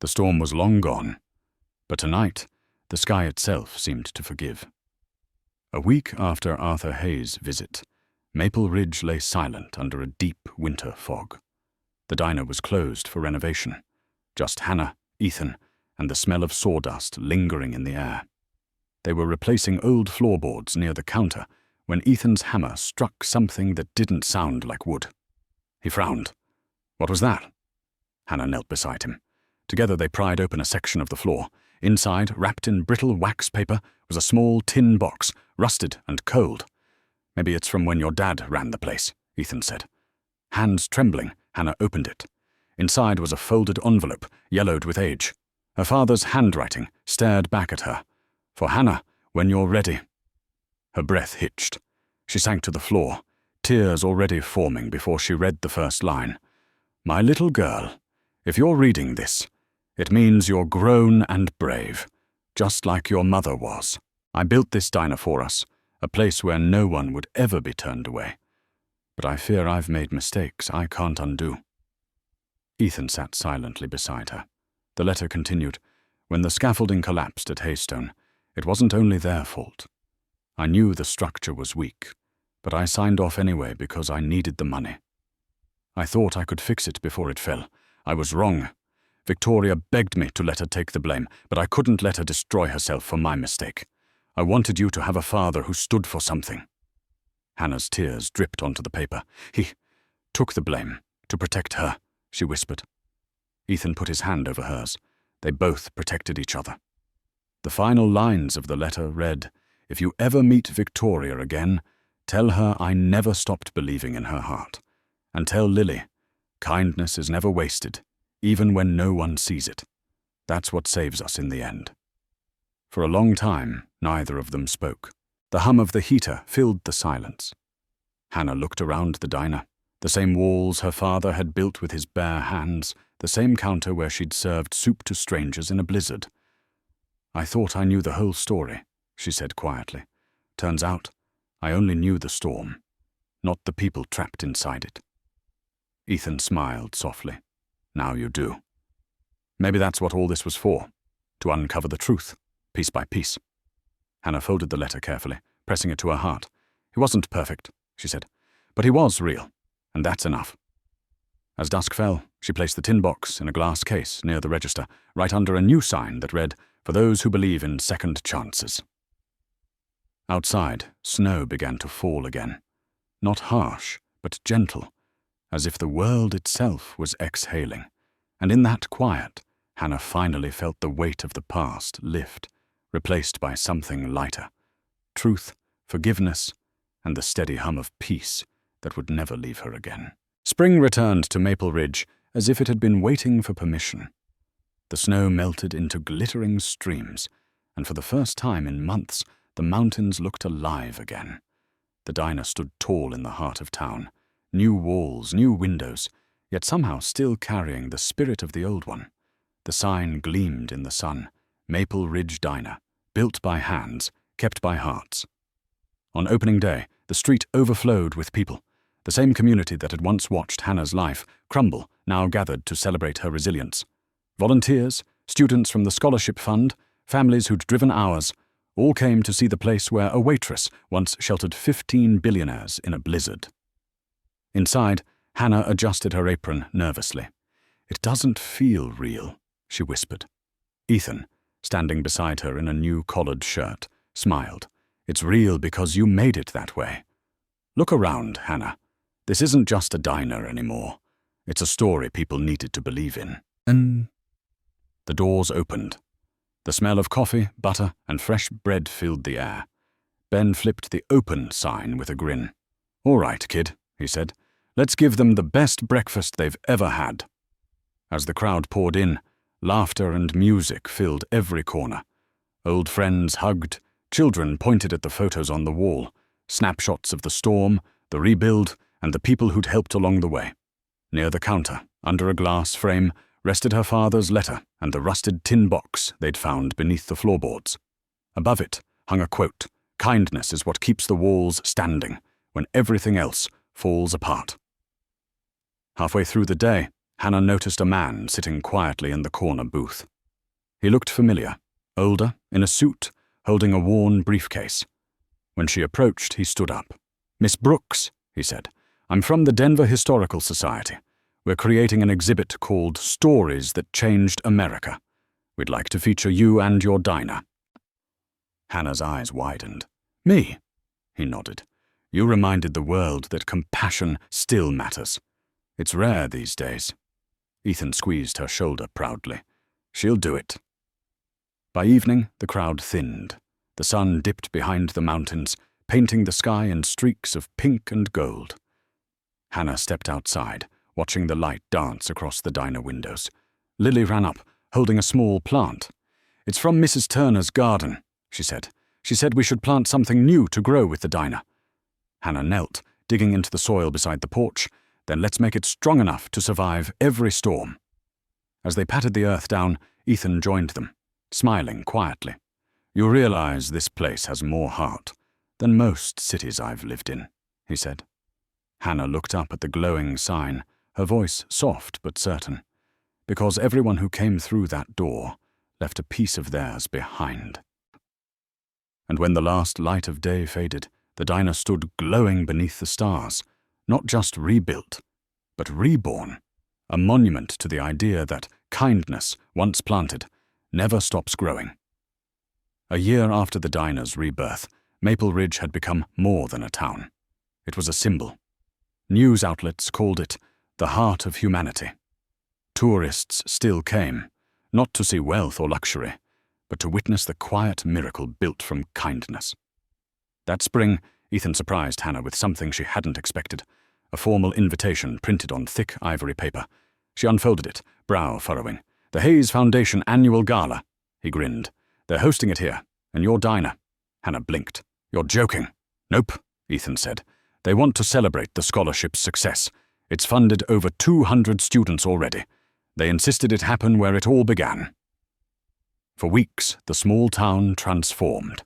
The storm was long gone, but tonight the sky itself seemed to forgive. A week after Arthur Hayes' visit, Maple Ridge lay silent under a deep winter fog. The diner was closed for renovation, just Hannah, Ethan, and the smell of sawdust lingering in the air. They were replacing old floorboards near the counter when Ethan's hammer struck something that didn't sound like wood. He frowned. What was that? Hannah knelt beside him. Together they pried open a section of the floor. Inside, wrapped in brittle wax paper, was a small tin box, rusted and cold. "Maybe it's from when your dad ran the place," Ethan said. Hands trembling, Hannah opened it. Inside was a folded envelope, yellowed with age. Her father's handwriting stared back at her. "For Hannah, when you're ready." Her breath hitched. She sank to the floor, tears already forming before she read the first line. "My little girl, if you're reading this, it means you're grown and brave, just like your mother was. I built this diner for us, a place where no one would ever be turned away. But I fear I've made mistakes I can't undo." Ethan sat silently beside her. The letter continued, "When the scaffolding collapsed at Haystone, it wasn't only their fault. I knew the structure was weak, but I signed off anyway because I needed the money. I thought I could fix it before it fell. I was wrong. Victoria begged me to let her take the blame, but I couldn't let her destroy herself for my mistake. I wanted you to have a father who stood for something." Hannah's tears dripped onto the paper. "He took the blame to protect her," she whispered. Ethan put his hand over hers. They both protected each other. The final lines of the letter read, "If you ever meet Victoria again, tell her I never stopped believing in her heart. And tell Lily, kindness is never wasted, even when no one sees it. That's what saves us in the end." For a long time, neither of them spoke. The hum of the heater filled the silence. Hannah looked around the diner. The same walls her father had built with his bare hands, the same counter where she'd served soup to strangers in a blizzard. "I thought I knew the whole story," she said quietly. "Turns out, I only knew the storm, not the people trapped inside it." Ethan smiled softly. "Now you do. Maybe that's what all this was for, to uncover the truth, piece by piece." Hannah folded the letter carefully, pressing it to her heart. "He wasn't perfect," she said, "but he was real, and that's enough." As dusk fell, she placed the tin box in a glass case near the register, right under a new sign that read, "For those who believe in second chances." Outside, snow began to fall again. Not harsh, but gentle, as if the world itself was exhaling. And in that quiet, Hannah finally felt the weight of the past lift, replaced by something lighter. Truth, forgiveness, and the steady hum of peace that would never leave her again. Spring returned to Maple Ridge as if it had been waiting for permission. The snow melted into glittering streams, and for the first time in months, the mountains looked alive again. The diner stood tall in the heart of town. New walls, new windows, yet somehow still carrying the spirit of the old one. The sign gleamed in the sun, Maple Ridge Diner, built by hands, kept by hearts. On opening day, the street overflowed with people. The same community that had once watched Hannah's life crumble now gathered to celebrate her resilience. Volunteers, students from the scholarship fund, families who'd driven hours, all came to see the place where a Waitress once sheltered 15 billionaires in a blizzard. Inside, Hannah adjusted her apron nervously. "It doesn't feel real," she whispered. Ethan, standing beside her in a new collared shirt, smiled. "It's real because you made it that way. Look around, Hannah. This isn't just a diner anymore. It's a story people needed to believe in." And the doors opened. The smell of coffee, butter, and fresh bread filled the air. Ben flipped the open sign with a grin. "All right, kid," he said. "Let's give them the best breakfast they've ever had." As the crowd poured in, laughter and music filled every corner. Old friends hugged, children pointed at the photos on the wall, snapshots of the storm, the rebuild, and the people who'd helped along the way. Near the counter, Under a glass frame rested her father's letter and the rusted tin box they'd found beneath the floorboards. Above it hung a quote, "Kindness is what keeps the walls standing when everything else falls apart." Halfway through the day, Hannah noticed a man sitting quietly in the corner booth. He looked familiar, older, in a suit, holding a worn briefcase. When she approached, he stood up. "Miss Brooks," he said, "I'm from the Denver Historical Society. We're creating an exhibit called Stories That Changed America. We'd like to feature you and your diner." Hannah's eyes widened. "Me?" He nodded. "You reminded the world that compassion still matters. It's rare these days." Ethan squeezed her shoulder proudly. "She'll do it." By evening, the crowd thinned. The sun dipped behind the mountains, painting the sky in streaks of pink and gold. Hannah stepped outside, watching the light dance across the diner windows. Lily ran up, holding a small plant. "It's from Mrs. Turner's garden," she said. "She said we should plant something new to grow with the diner." Hannah knelt, digging into the soil beside the porch. "Then let's make it strong enough to survive every storm." As they patted the earth down, Ethan joined them, smiling quietly. "You realize this place has more heart than most cities I've lived in," he said. Hannah looked up at the glowing sign, her voice soft but certain, "Because everyone who came through that door left a piece of theirs behind." And when the last light of day faded, the diner stood glowing beneath the stars, not just rebuilt, but reborn, a monument to the idea that kindness, once planted, never stops growing. A year after the diner's rebirth, Maple Ridge had become more than a town. It was a symbol. News outlets called it the heart of humanity. Tourists still came, not to see wealth or luxury, but to witness the quiet miracle built from kindness. That spring, Ethan surprised Hannah with something she hadn't expected, a formal invitation printed on thick ivory paper. She unfolded it, brow furrowing. "The Hayes Foundation Annual Gala," he grinned. "They're hosting it here, in your diner." Hannah blinked. "You're joking." "Nope," Ethan said. "They want to celebrate the scholarship's success. It's funded over 200 students already. They insisted it happen where it all began." For weeks, the small town transformed.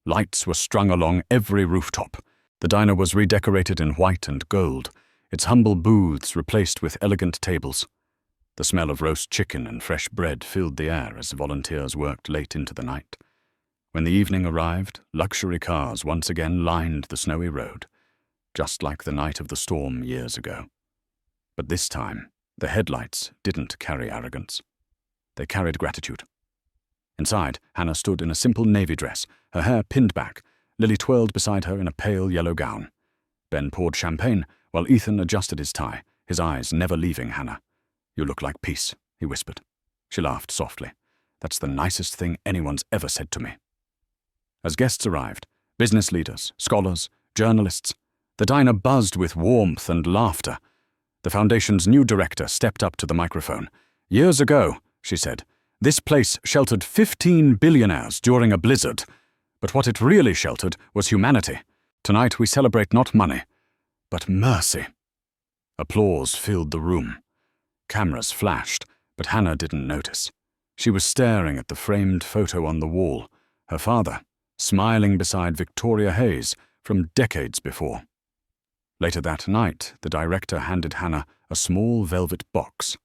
Lights were strung along every rooftop. The diner was redecorated in white and gold, its humble booths replaced with elegant tables. The smell of roast chicken and fresh bread filled the air as volunteers worked late into the night. When the evening arrived, luxury cars once again lined the snowy road, just like the night of the storm years ago. But this time, the headlights didn't carry arrogance. They carried gratitude. Inside, Hannah stood in a simple navy dress, her hair pinned back. Lily twirled beside her in a pale yellow gown. Ben poured champagne while Ethan adjusted his tie, his eyes never leaving Hannah. "You look like peace," he whispered. She laughed softly. "That's the nicest thing anyone's ever said to me." As guests arrived, business leaders, scholars, journalists, the diner buzzed with warmth and laughter. The foundation's new director stepped up to the microphone. "Years ago," she said, "this place sheltered 15 billionaires during a blizzard. But what it really sheltered was humanity. Tonight we celebrate not money, but mercy." Applause filled the room. Cameras flashed, but Hannah didn't notice. She was staring at the framed photo on the wall, her father, smiling beside Victoria Hayes from decades before. Later that night, the director handed Hannah a small velvet box.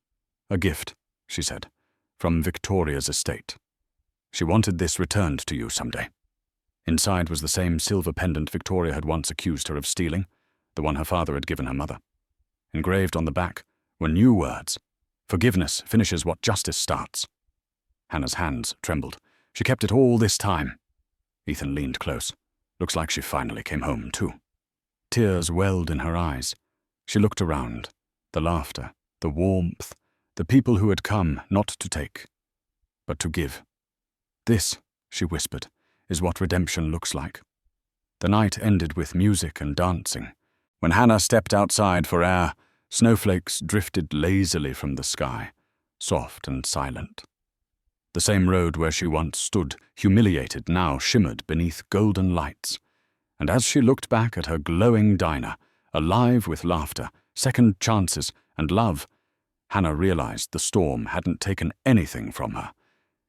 "A gift," she said, "from Victoria's estate. She wanted this returned to you someday." Inside was the same silver pendant Victoria had once accused her of stealing, the one her father had given her mother. Engraved on the back were new words. "Forgiveness finishes what justice starts." Hannah's hands trembled. "She kept it all this time." Ethan leaned close. "Looks like she finally came home, too." Tears welled in her eyes. She looked around. The laughter, the warmth, the people who had come not to take, but to give. "This," she whispered, "is what redemption looks like." The night ended with music and dancing. When Hannah stepped outside for air, snowflakes drifted lazily from the sky, soft and silent. The same road where she once stood, humiliated, now shimmered beneath golden lights. And as she looked back at her glowing diner, alive with laughter, second chances, and love, Hannah realized the storm hadn't taken anything from her.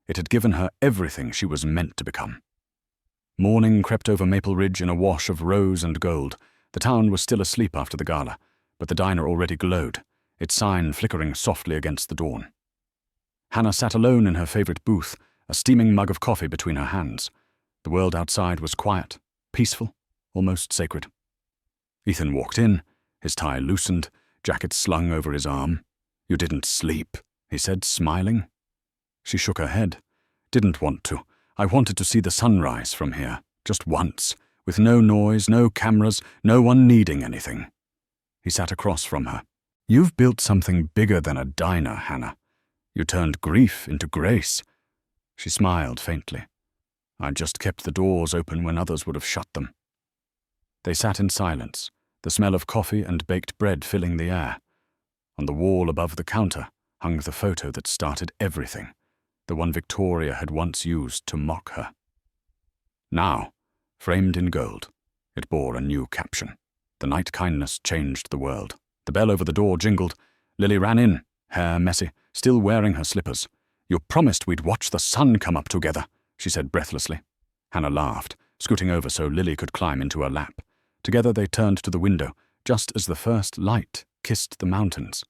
It had given her everything she was meant to become. Morning crept over Maple Ridge in a wash of rose and gold. The town was still asleep after the gala, but the diner already glowed, its sign flickering softly against the dawn. Hannah sat alone in her favorite booth, a steaming mug of coffee between her hands. The world outside was quiet, peaceful, almost sacred. Ethan walked in, his tie loosened, jacket slung over his arm. "You didn't sleep," he said, smiling. She shook her head. "Didn't want to. I wanted to see the sunrise from here, just once, with no noise, no cameras, no one needing anything." He sat across from her. "You've built something bigger than a diner, Hannah. You turned grief into grace." She smiled faintly. "I just kept the doors open when others would have shut them." They sat in silence, the smell of coffee and baked bread filling the air. On the wall above the counter hung the photo that started everything, the one Victoria had once used to mock her. Now, framed in gold, it bore a new caption. "The night kindness changed the world." The bell over the door jingled. Lily ran in, hair messy, still wearing her slippers. "You promised we'd watch the sun come up together," she said breathlessly. Hannah laughed, scooting over so Lily could climb into her lap. Together they turned to the window, just as the first light kissed the mountains.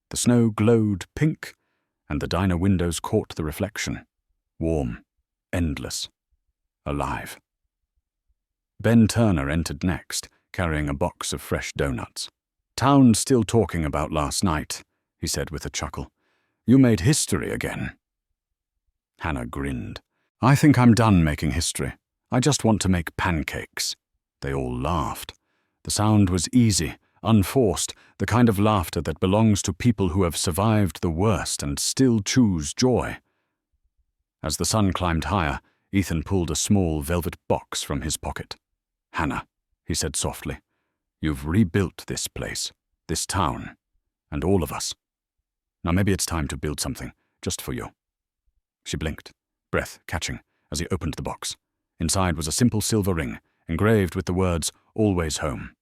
The snow glowed pink, and the diner windows caught the reflection. Warm, endless, alive. Ben Turner entered next, carrying a box of fresh doughnuts. "Town's still talking about last night," he said with a chuckle. "You made history again." Hannah grinned. "I think I'm done making history. I just want to make pancakes." They all laughed. The sound was easy, unforced, the kind of laughter that belongs to people who have survived the worst and still choose joy. As the sun climbed higher, Ethan pulled a small velvet box from his pocket. "Hannah," he said softly, "you've rebuilt this place, this town, and all of us. Now maybe it's time to build something, just for you." She blinked, breath catching, as he opened the box. Inside was a simple silver ring, engraved with the words, "Always home."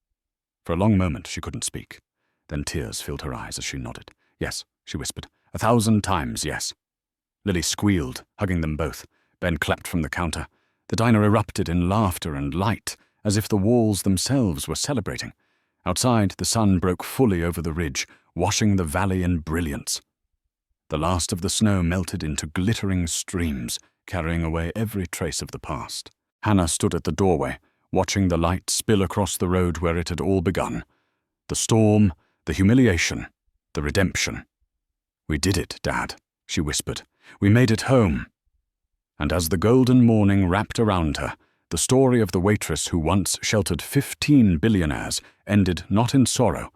For a long moment she couldn't speak. Then tears filled her eyes as she nodded. "Yes," she whispered, 1,000 times yes." Lily squealed, hugging them both. Ben clapped from the counter. The diner erupted in laughter and light, as if the walls themselves were celebrating. Outside, the sun broke fully over the ridge, washing the valley in brilliance. The last of the snow melted into glittering streams, carrying away every trace of the past. Hannah stood at the doorway, watching the light spill across the road where it had all begun. The storm, the humiliation, the redemption. "We did it, Dad," she whispered. "We made it home." And as the golden morning wrapped around her, the story of the waitress who once sheltered 15 billionaires ended not in sorrow,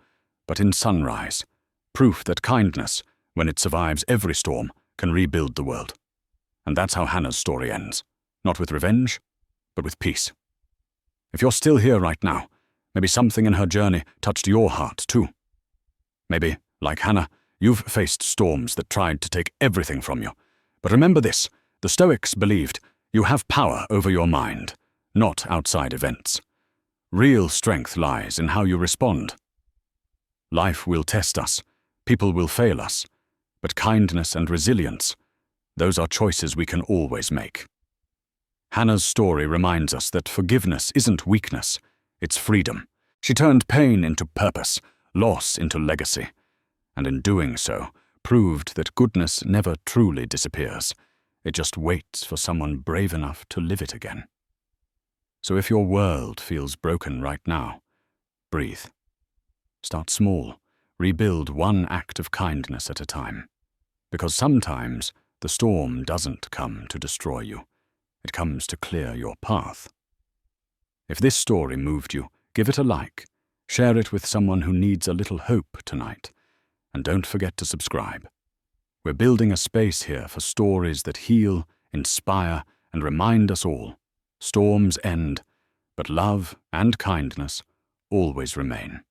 but in sunrise, proof that kindness, when it survives every storm, can rebuild the world. And that's how Hannah's story ends, not with revenge, but with peace. If you're still here right now, maybe something in her journey touched your heart too. Maybe, like Hannah, you've faced storms that tried to take everything from you. But remember this, the Stoics believed you have power over your mind, not outside events. Real strength lies in how you respond. Life will test us, people will fail us, but kindness and resilience, those are choices we can always make. Hannah's story reminds us that forgiveness isn't weakness, it's freedom. She turned pain into purpose, loss into legacy, and in doing so, proved that goodness never truly disappears. It just waits for someone brave enough to live it again. So if your world feels broken right now, breathe. Start small, rebuild one act of kindness at a time. Because sometimes the storm doesn't come to destroy you. It comes to clear your path. If this story moved you, give it a like, share it with someone who needs a little hope tonight, and don't forget to subscribe. We're building a space here for stories that heal, inspire, and remind us all. Storms end, but love and kindness always remain.